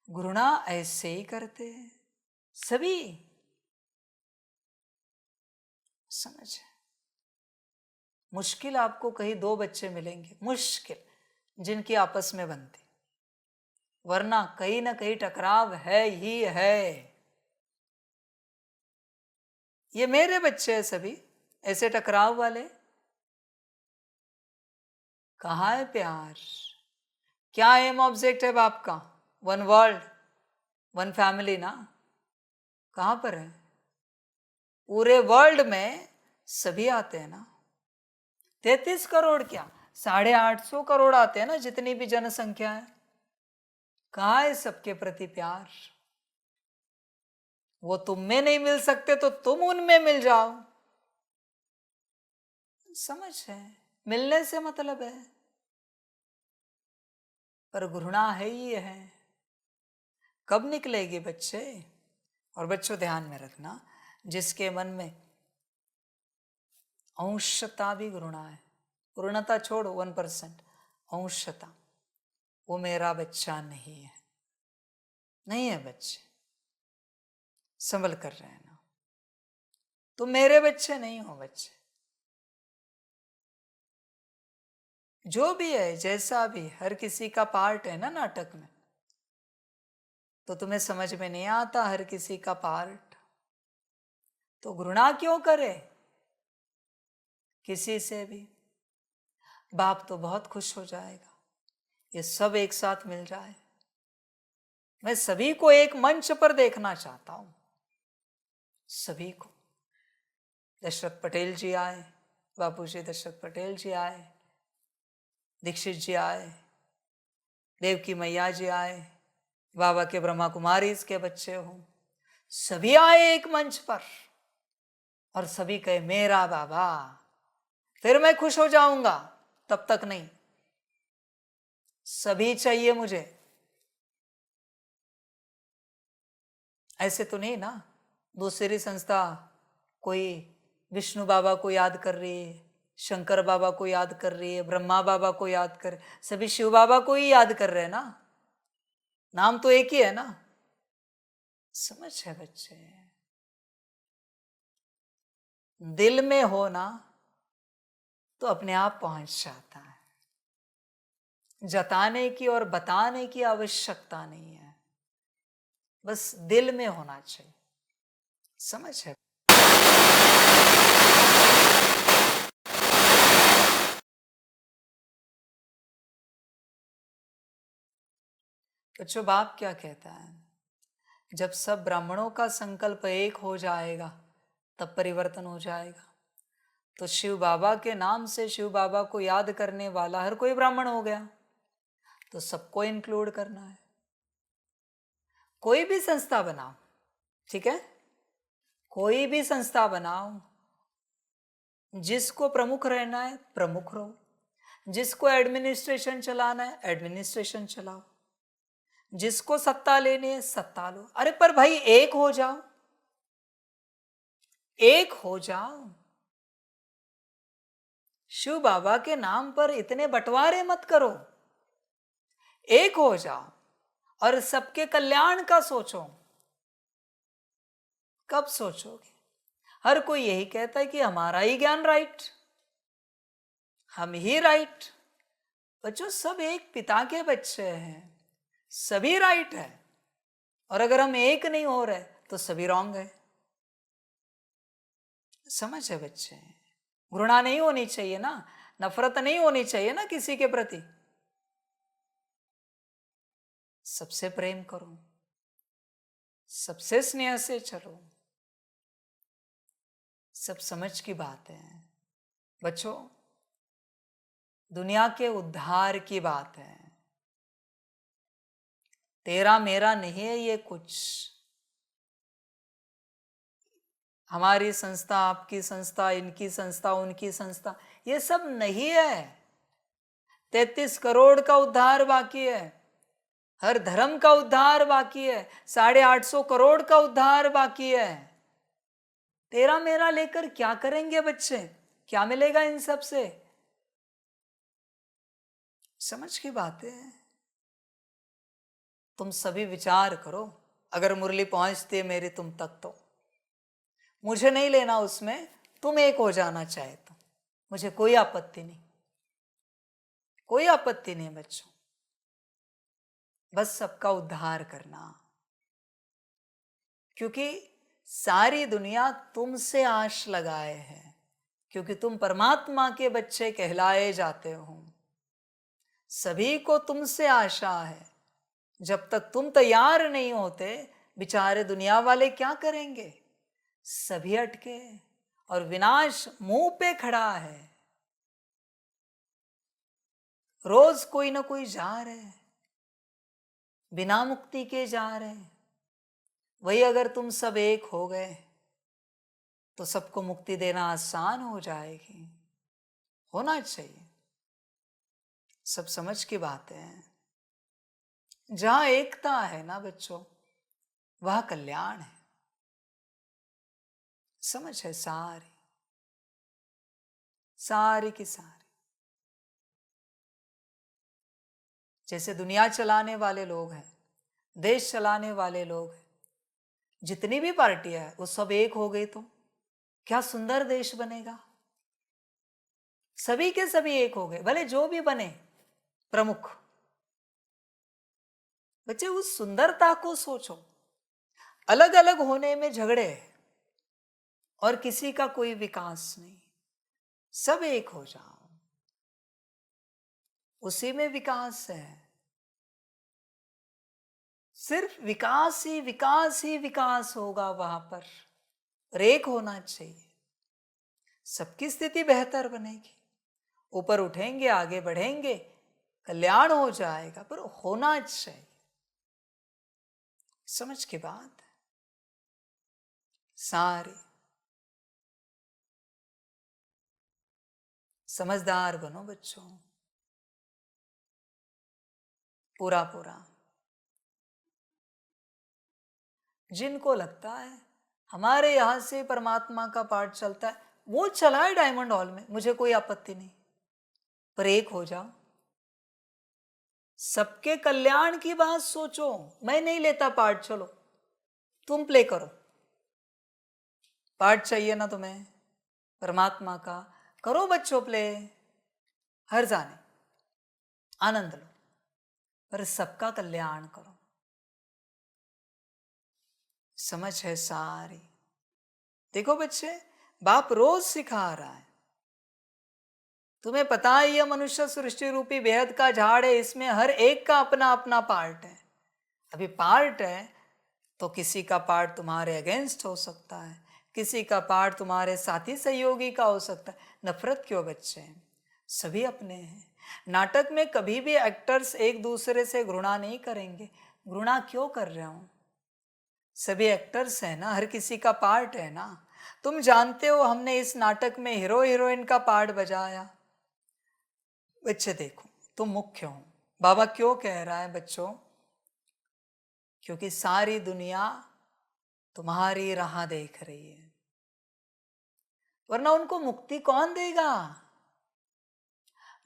[SPEAKER 4] गुरुना ऐसे ही करते हैं सभी। समझ। मुश्किल आपको कहीं 2 बच्चे मिलेंगे, मुश्किल, जिनकी आपस में बनती, वरना कहीं ना कहीं टकराव है ही है। ये मेरे बच्चे हैं सभी, ऐसे टकराव वाले। कहाँ है प्यार? क्या एम ऑब्जेक्ट है बाप का? 1 वर्ल्ड 1 फैमिली ना। कहाँ पर है? पूरे वर्ल्ड में सभी आते हैं ना। 33 करोड़ क्या 850 करोड़ आते हैं ना, जितनी भी जनसंख्या है। कहाँ है सबके प्रति प्यार? वो तुम में नहीं मिल सकते तो तुम उनमें मिल जाओ। समझ है, मिलने से मतलब है, पर घृणा है ही है। कब निकलेगी बच्चे? और बच्चों ध्यान में रखना, जिसके मन में अंशता भी घृणा है, पूर्णता छोड़ो 1%, अंशता, वो मेरा बच्चा नहीं है। नहीं है बच्चे, संभल कर रहे हैं ना। तुम मेरे बच्चे नहीं हो। बच्चे जो भी है, जैसा भी, हर किसी का पार्ट है ना नाटक में। तो तुम्हें समझ में नहीं आता हर किसी का पार्ट, तो घृणा क्यों करे किसी से भी? बाप तो बहुत खुश हो जाएगा ये सब एक साथ मिल जाए। मैं सभी को एक मंच पर देखना चाहता हूं, सभी को। दशरथ पटेल जी आए, बापूजी दशरथ पटेल जी आए, दीक्षित जी आए, देवकी मैया जी आए, बाबा के ब्रह्मा कुमारी इसके बच्चे हों, सभी आए एक मंच पर और सभी कहे मेरा बाबा, फिर मैं खुश हो जाऊंगा। तब तक नहीं, सभी चाहिए मुझे। ऐसे तो नहीं ना दूसरी संस्था कोई विष्णु बाबा को याद कर रही है, शंकर बाबा को याद कर रही है, ब्रह्मा बाबा को याद कर, सभी शिव बाबा को ही याद कर रहे हैं ना। नाम तो एक ही है ना। समझ है बच्चे? दिल में हो ना तो अपने आप पहुंच जाता है। जताने की और बताने की आवश्यकता नहीं है, बस दिल में होना चाहिए। समझ है? बच्चों बाप क्या कहता है? जब सब ब्राह्मणों का संकल्प एक हो जाएगा तब परिवर्तन हो जाएगा। तो शिव बाबा के नाम से शिव बाबा को याद करने वाला हर कोई ब्राह्मण हो गया, तो सबको इंक्लूड करना है। कोई भी संस्था बनाओ, ठीक है, कोई भी संस्था बनाओ, जिसको प्रमुख रहना है प्रमुख रहो, जिसको एडमिनिस्ट्रेशन चलाना है एडमिनिस्ट्रेशन चलाओ, जिसको सत्ता लेनी है सत्ता लो। अरे पर भाई एक हो जाओ, एक हो जाओ। शिव बाबा के नाम पर इतने बंटवारे मत करो, एक हो जाओ और सबके कल्याण का सोचो। कब सोचोगे? हर कोई यही कहता है कि हमारा ही ज्ञान राइट, हम ही राइट। बच्चों, सब एक पिता के बच्चे हैं, सभी राइट है। और अगर हम एक नहीं हो रहे तो सभी रॉन्ग है। समझ है बच्चे? घृणा नहीं होनी चाहिए ना, नफरत नहीं होनी चाहिए ना किसी के प्रति। सबसे प्रेम करो, सबसे स्नेह से चलो। सब समझ की बात है बच्चों। दुनिया के उद्धार की बात है, तेरा मेरा नहीं है ये कुछ। हमारी संस्था, आपकी संस्था, इनकी संस्था, उनकी संस्था, ये सब नहीं है। 33 करोड़ का उद्धार बाकी है, हर धर्म का उद्धार बाकी है, 850 करोड़ का उद्धार बाकी है। तेरा मेरा लेकर क्या करेंगे बच्चे? क्या मिलेगा इन सब से? समझ की बात है। तुम सभी विचार करो, अगर मुरली पहुंचती है मेरी तुम तक तो मुझे नहीं लेना उसमें, तुम एक हो जाना चाहे तो मुझे कोई आपत्ति नहीं, कोई आपत्ति नहीं बच्चों। बस सबका उद्धार करना, क्योंकि सारी दुनिया तुमसे आश लगाए है, क्योंकि तुम परमात्मा के बच्चे कहलाए जाते हो। सभी को तुमसे आशा है। जब तक तुम तैयार नहीं होते, बेचारे दुनिया वाले क्या करेंगे? सभी अटके और विनाश मुंह पे खड़ा है। रोज कोई ना कोई जा रहे, बिना मुक्ति के जा रहे। वही अगर तुम सब एक हो गए तो सबको मुक्ति देना आसान हो जाएगी। होना चाहिए। सब समझ की बात है। जहां एकता है ना बच्चों, वह कल्याण है। समझ है? सारी सारी की सारी। जैसे दुनिया चलाने वाले लोग हैं, देश चलाने वाले लोग हैं, जितनी भी पार्टियां है वो सब एक हो गई तो क्या सुंदर देश बनेगा। सभी के सभी एक हो गए, भले जो भी बने प्रमुख। बच्चे, उस सुंदरता को सोचो। अलग अलग होने में झगड़े और किसी का कोई विकास नहीं। सब एक हो जाओ, उसी में विकास है। सिर्फ विकास ही विकास ही विकास होगा वहां पर। एक होना चाहिए, सबकी स्थिति बेहतर बनेगी, ऊपर उठेंगे, आगे बढ़ेंगे, कल्याण हो जाएगा, पर होना चाहिए। समझ की बात है सारी। समझदार बनो बच्चों, पूरा पूरा। जिनको लगता है हमारे यहां से परमात्मा का पाठ चलता है, वो चलाए डायमंड हॉल में, मुझे कोई आपत्ति नहीं, पर एक हो जाओ। सबके कल्याण की बात सोचो। मैं नहीं लेता पार्ट, चलो तुम प्ले करो। पार्ट चाहिए ना तुम्हें परमात्मा का, करो बच्चों प्ले, हर जाने आनंद लो, पर सबका कल्याण करो। समझ है सारी। देखो बच्चे, बाप रोज सिखा रहा है। तुम्हें पता है यह मनुष्य सृष्टि रूपी बेहद का झाड़ है, इसमें हर एक का अपना अपना पार्ट है। अभी पार्ट है तो किसी का पार्ट तुम्हारे अगेंस्ट हो सकता है, किसी का पार्ट तुम्हारे साथी सहयोगी का हो सकता है। नफरत क्यों बच्चे? सभी अपने हैं। नाटक में कभी भी एक्टर्स एक दूसरे से घृणा नहीं करेंगे। घृणा क्यों कर रहे हो? सभी एक्टर्स हैं ना, हर किसी का पार्ट है ना। तुम जानते हो हमने इस नाटक में हीरो हीरोइन का पार्ट बजाया। बच्चे देखो, तुम मुख्य हो। बाबा क्यों कह रहा है बच्चों? क्योंकि सारी दुनिया तुम्हारी राह देख रही है, वरना उनको मुक्ति कौन देगा?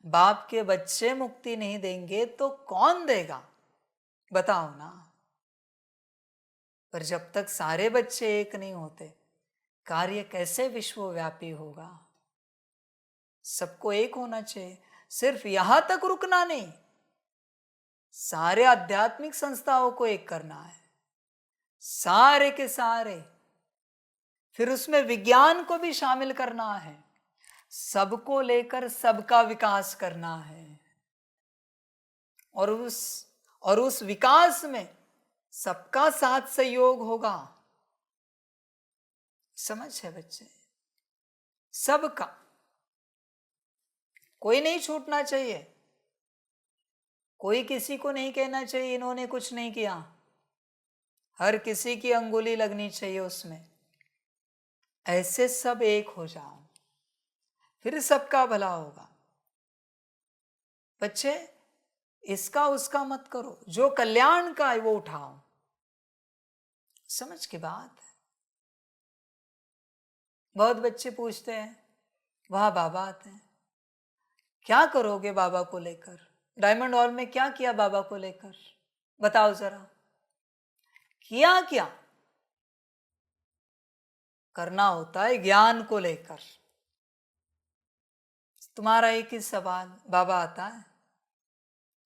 [SPEAKER 4] बाप के बच्चे मुक्ति नहीं देंगे तो कौन देगा? बताओ ना। पर जब तक सारे बच्चे एक नहीं होते, कार्य कैसे विश्वव्यापी होगा? सबको एक होना चाहिए, सिर्फ यहां तक रुकना नहीं, सारे आध्यात्मिक संस्थाओं को एक करना है, सारे के सारे। फिर उसमें विज्ञान को भी शामिल करना है, सबको लेकर सबका विकास करना है, और उस विकास में सबका साथ सहयोग होगा। समझ है बच्चे? सबका, कोई नहीं छूटना चाहिए, कोई किसी को नहीं कहना चाहिए इन्होंने कुछ नहीं किया, हर किसी की अंगुली लगनी चाहिए उसमें। ऐसे सब एक हो जाओ, फिर सबका भला होगा। बच्चे, इसका उसका मत करो, जो कल्याण का है वो उठाओ। समझ की बात है? बहुत बच्चे पूछते हैं, वहां बाबा आते हैं, क्या करोगे बाबा को लेकर? डायमंड हॉल में क्या किया बाबा को लेकर? बताओ जरा, किया क्या? करना होता है ज्ञान को लेकर। तुम्हारा एक ही सवाल, बाबा आता है?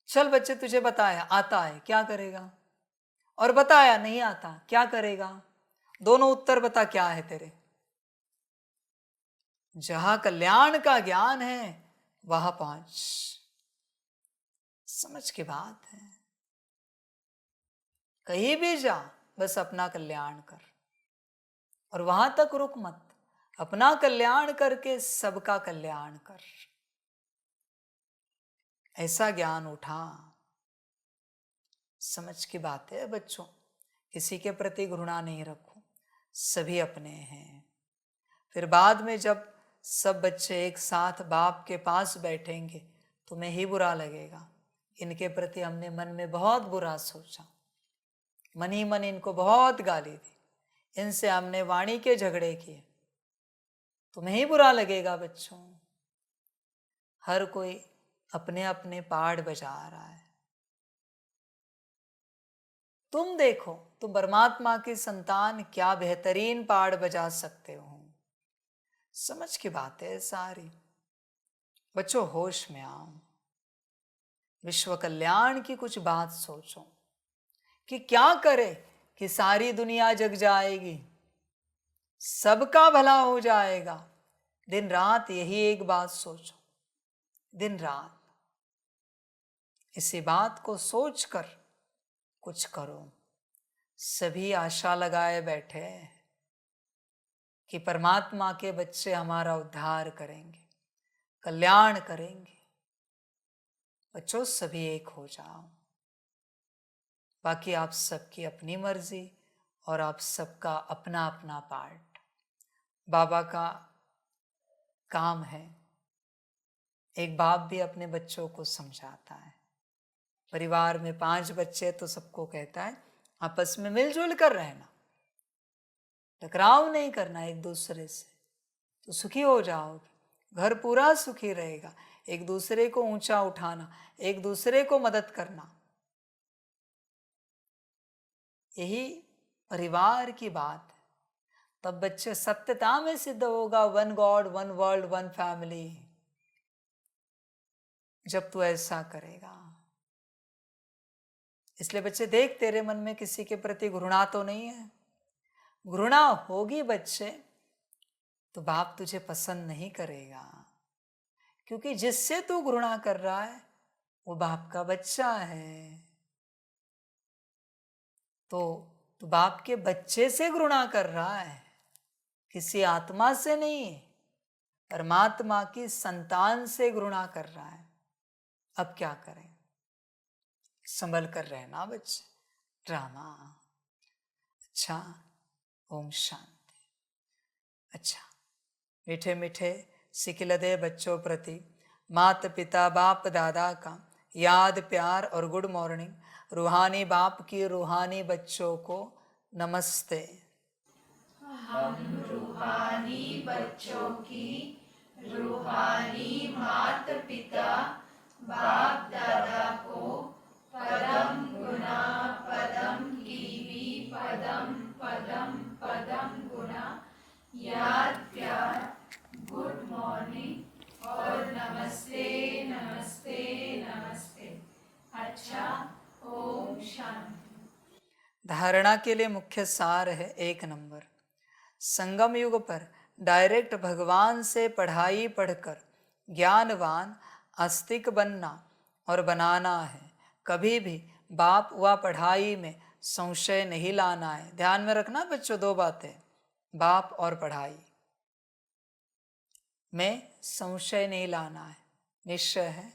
[SPEAKER 4] चल बच्चे, तुझे बताया आता है, क्या करेगा? और बताया नहीं आता, क्या करेगा? दोनों उत्तर बता, क्या है तेरे? जहां कल्याण का ज्ञान है वहां पहुंच। समझ की बात है? कहीं भी जा, बस अपना कल्याण कर, और वहां तक रुक मत, अपना कल्याण करके सबका कल्याण कर। ऐसा ज्ञान उठा। समझ की बात है बच्चों? किसी के प्रति घृणा नहीं रखो, सभी अपने हैं। फिर बाद में जब सब बच्चे एक साथ बाप के पास बैठेंगे, तुम्हें ही बुरा लगेगा, इनके प्रति हमने मन में बहुत बुरा सोचा, मन ही मन इनको बहुत गाली दी, इनसे हमने वाणी के झगड़े किए। तुम्हें ही बुरा लगेगा बच्चों। हर कोई अपने अपने पहाड़ बजा रहा है। तुम देखो, तुम परमात्मा की संतान क्या बेहतरीन पहाड़ बजा सकते हो। समझ की बात है सारी। बच्चों, होश में आओ, विश्व कल्याण की कुछ बात सोचो कि क्या करे कि सारी दुनिया जग जाएगी, सबका भला हो जाएगा। दिन रात यही एक बात सोचो, दिन रात इसी बात को सोचकर कुछ करो। सभी आशा लगाए बैठे हैं कि परमात्मा के बच्चे हमारा उद्धार करेंगे, कल्याण करेंगे। बच्चों, सभी एक हो जाओ। बाकी आप सबकी अपनी मर्जी और आप सबका अपना अपना पार्ट। बाबा का काम है, एक बाप भी अपने बच्चों को समझाता है। परिवार में 5 बच्चे तो सबको कहता है आपस में मिलजुल कर रहना, टकराव नहीं करना एक दूसरे से, तो सुखी हो जाओगे, घर पूरा सुखी रहेगा। एक दूसरे को ऊंचा उठाना, एक दूसरे को मदद करना, यही परिवार की बात है। तब बच्चे सत्यता में सिद्ध होगा, 1 गॉड 1 वर्ल्ड 1 फैमिली। जब तू ऐसा करेगा, इसलिए बच्चे देख, तेरे मन में किसी के प्रति घृणा तो नहीं है। घृणा होगी बच्चे तो बाप तुझे पसंद नहीं करेगा, क्योंकि जिससे तू घृणा कर रहा है वो बाप का बच्चा है। तो तू बाप के बच्चे से घृणा कर रहा है, किसी आत्मा से नहीं, परमात्मा की संतान से घृणा कर रहा है। अब क्या करें? संभल कर रहना बच्चे, ड्रामा। अच्छा, ओम शांति। अच्छा, मीठे मीठे सिकिलदे बच्चों प्रति माता पिता बाप दादा का याद प्यार और गुड मॉर्निंग। रूहानी बाप की रूहानी बच्चों को नमस्ते।
[SPEAKER 2] हम रूहानी बच्चों की रूहानी माता पिता बाप दादा को पदम गुना पदम कीवी पदम पदम पदम गुना याद प्यार, गुड मॉर्निंग और नमस्ते नमस्ते नमस्ते। अच्छा, ओम शांति।
[SPEAKER 4] धारणा के लिए मुख्य सार है 1 नंबर, संगम युग पर डायरेक्ट भगवान से पढ़ाई पढ़कर ज्ञानवान आस्तिक बनना और बनाना है। कभी भी बाप व पढ़ाई में संशय नहीं लाना है। ध्यान में रखना बच्चों 2 बातें, बाप और पढ़ाई में संशय नहीं लाना है। निश्चय है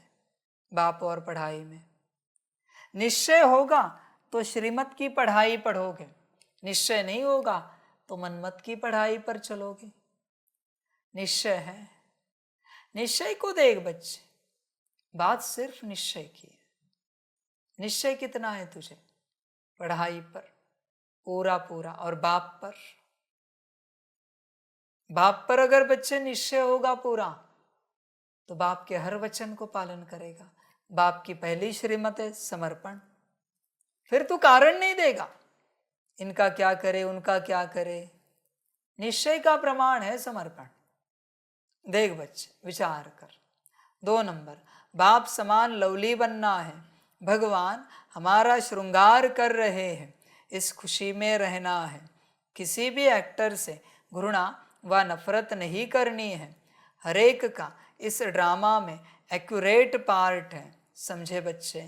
[SPEAKER 4] बाप और पढ़ाई में। निश्चय होगा तो श्रीमत की पढ़ाई पढ़ोगे, निश्चय नहीं होगा तो मनमत की पढ़ाई पर चलोगे। निश्चय है, निश्चय को देख बच्चे, बात सिर्फ निश्चय की है। निश्चय कितना है तुझे? पढ़ाई पर पूरा पूरा, और बाप पर। बाप पर अगर बच्चे निश्चय होगा पूरा तो बाप के हर वचन को पालन करेगा। बाप की पहली श्रीमत है समर्पण। फिर तू कारण नहीं देगा इनका क्या करे उनका क्या करे। निश्चय का प्रमाण है समर्पण। देख बच्चे, विचार कर। 2 नंबर, बाप समान लवली बनना है। भगवान हमारा श्रृंगार कर रहे हैं, इस खुशी में रहना है। किसी भी एक्टर से घृणा व नफरत नहीं करनी है। हरेक का इस ड्रामा में एक्यूरेट पार्ट है। समझे बच्चे?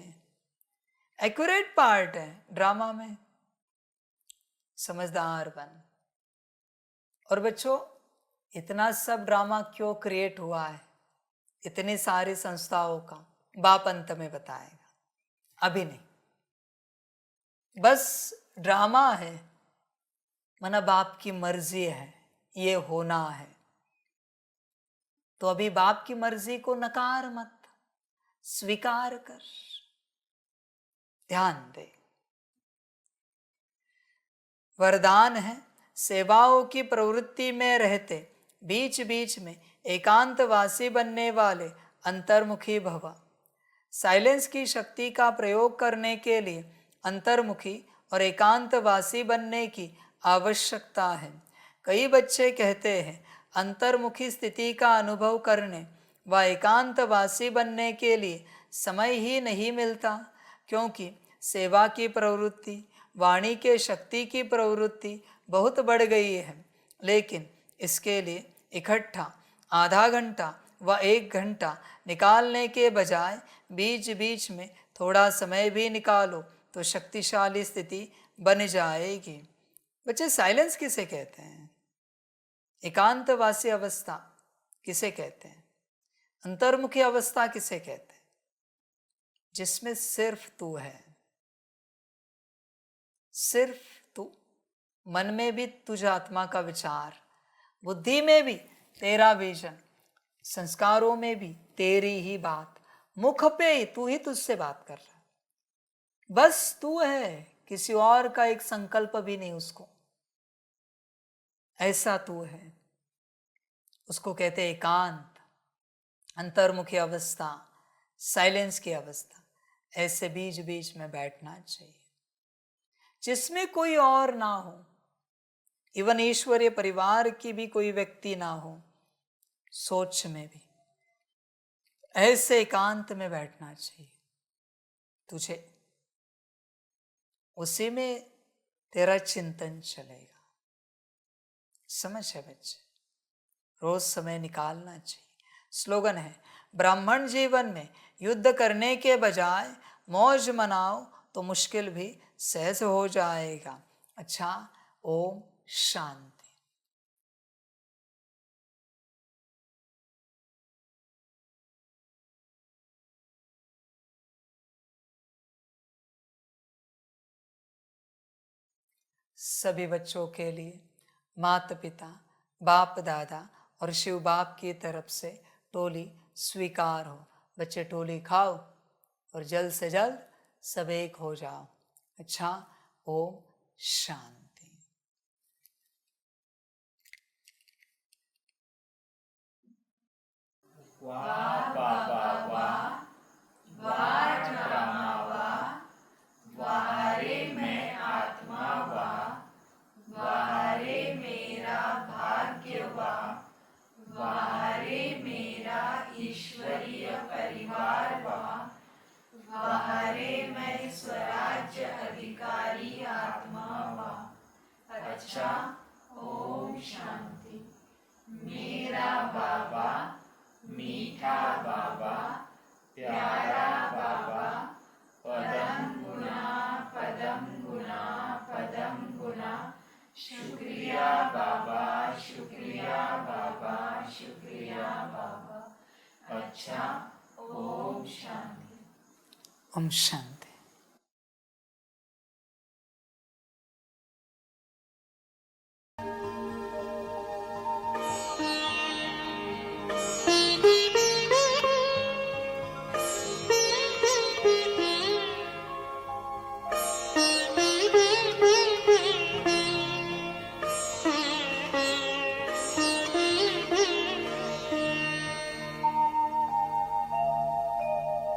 [SPEAKER 4] एक्यूरेट पार्ट है ड्रामा में। समझदार बन। और बच्चों, इतना सब ड्रामा क्यों क्रिएट हुआ है, इतनी सारी संस्थाओं का, बाप अंत में बताएगा, अभी नहीं। बस ड्रामा है, मना बाप की मर्जी है, ये होना है। तो अभी बाप की मर्जी को नकार मत, स्वीकार कर। ध्यान दे। वरदान है, सेवाओं की प्रवृत्ति में रहते बीच बीच में एकांतवासी बनने वाले अंतर्मुखी भव। साइलेंस की शक्ति का प्रयोग करने के लिए अंतर्मुखी और एकांतवासी बनने की आवश्यकता है। कई बच्चे कहते हैं अंतर्मुखी स्थिति का अनुभव करने व एकांतवासी बनने के लिए समय ही नहीं मिलता, क्योंकि सेवा की प्रवृत्ति, वाणी के शक्ति की प्रवृत्ति बहुत बढ़ गई है। लेकिन इसके लिए इकट्ठा आधा घंटा व 1 घंटा निकालने के बजाय बीच बीच में थोड़ा समय भी निकालो तो शक्तिशाली स्थिति बन जाएगी। बच्चे, साइलेंस किसे कहते हैं? एकांतवासी अवस्था किसे कहते हैं? अंतर्मुखी अवस्था किसे कहते हैं? जिसमें सिर्फ तू है, सिर्फ तू। मन में भी तुझ आत्मा का विचार, बुद्धि में भी तेरा विजन, संस्कारों में भी तेरी ही बात, मुख पे ही तू ही तुझसे बात कर रहा है। बस तू है, किसी और का एक संकल्प भी नहीं उसको। ऐसा तू है, उसको कहते एकांत, अंतर्मुखी अवस्था, साइलेंस की अवस्था। ऐसे बीच बीच में बैठना चाहिए जिसमें कोई और ना हो, इवन ईश्वरीय परिवार की भी कोई व्यक्ति ना हो, सोच में भी। ऐसे एकांत में बैठना चाहिए तुझे, उसी में तेरा चिंतन चलेगा। समझ है बच्चे? रोज समय निकालना चाहिए। स्लोगन है, ब्राह्मण जीवन में युद्ध करने के बजाय मौज मनाओ तो मुश्किल भी सहज हो जाएगा। अच्छा, ओम शांति। सभी बच्चों के लिए माता पिता, बाप दादा और शिव बाप की तरफ से टोली स्वीकार हो। बच्चे टोली खाओ और जल्द से जल्द सब एक हो जाओ। अच्छा, ओम शांति।
[SPEAKER 2] वाह बाबा वाह, वाह ड्रामा वाह, वाह रे मैं आत्मा वाह, वाह रे मेरा भाग्य अच्छा, ओम शांति। मेरा बाबा, मीठा बाबा, प्यारा बाबा, पदम गुना पदम गुना पदम गुना। शुक्रिया बाबा, शुक्रिया बाबा, शुक्रिया बाबा। अच्छा, ओम शांति।
[SPEAKER 4] ओम शांति।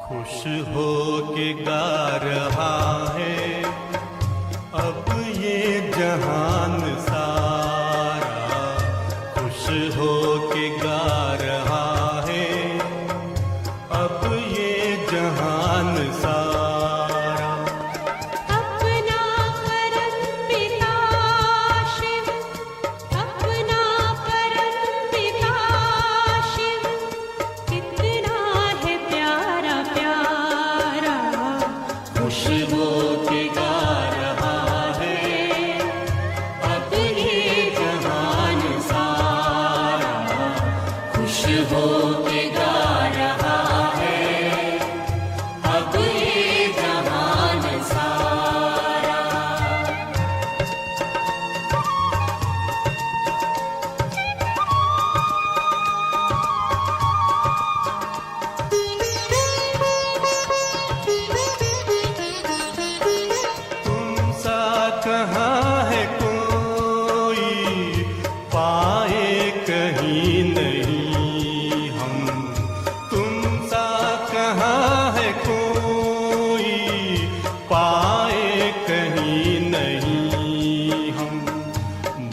[SPEAKER 5] खुश हो के गा रहा है अब ये जहान सारा, खुश हो के गा रहा है अब ये जहान सारा।
[SPEAKER 1] अपना परम पिता शिव, अपना परम पिता शिव, कितना है प्यारा प्यारा।
[SPEAKER 5] खुश हो के गा रहा है अब ये जहान सारा, खुश हो के गा रहा है अब ये जहान सारा। तुम सा कहाँ है कोई पाए कहीं नहीं हम, तुम सा कहाँ है कोई पाए कहीं नहीं हम।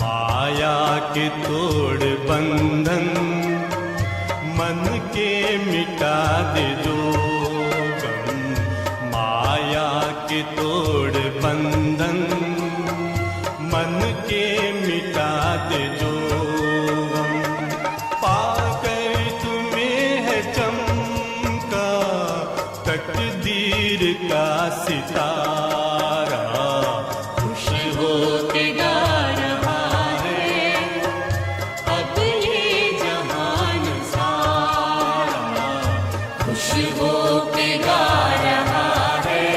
[SPEAKER 5] माया के तोड़ बंधन मन के मिटा दे जो गम, माया के तोड़ बंधन मन के मिटा दे जो गम। पाकर तुम्हें है चमका तकदीर का सितारा, खुश हो के गा रहा है अब ये जहान सारा, खुश हो के गा रहा है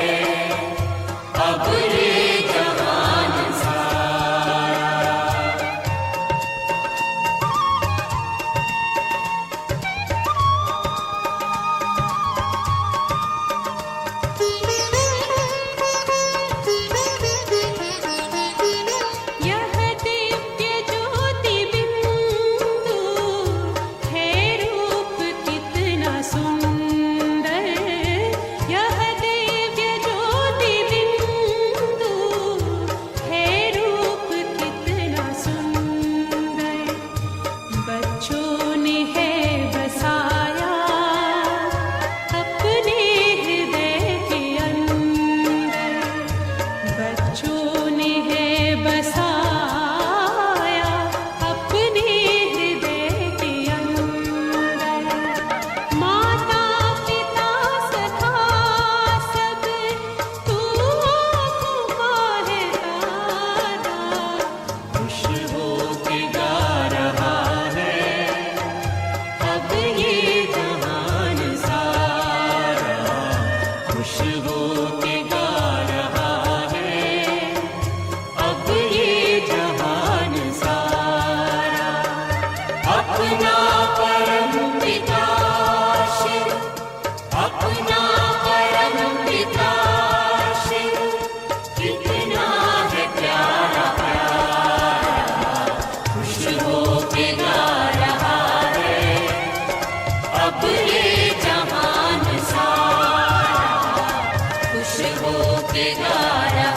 [SPEAKER 5] अब ये जहान सारा।
[SPEAKER 1] यह दिव्य ज्योति बिंदु है रूप कितना सुंदर। यह दिव्य ज्योति बिंदु है रूप कितना सुंदर। बच्चों ने है बसाया अपने हृदय के अंदर। बच्चों ने है बसाया अपने हृदय के अंदर। माता पिता सखा सब तू आँखों का है तारा।
[SPEAKER 5] खुश हो के गा रहा है अब ये जहान सारा, खुश हो के गा रहा है अब ये जहान सारा। अपना परम पिता शिव, अपना परम पिता शिव, कितना है प्यारा प्यारा। खुश हो के गा रहा है अब ये जहान सारा, खुश हो के गा रहा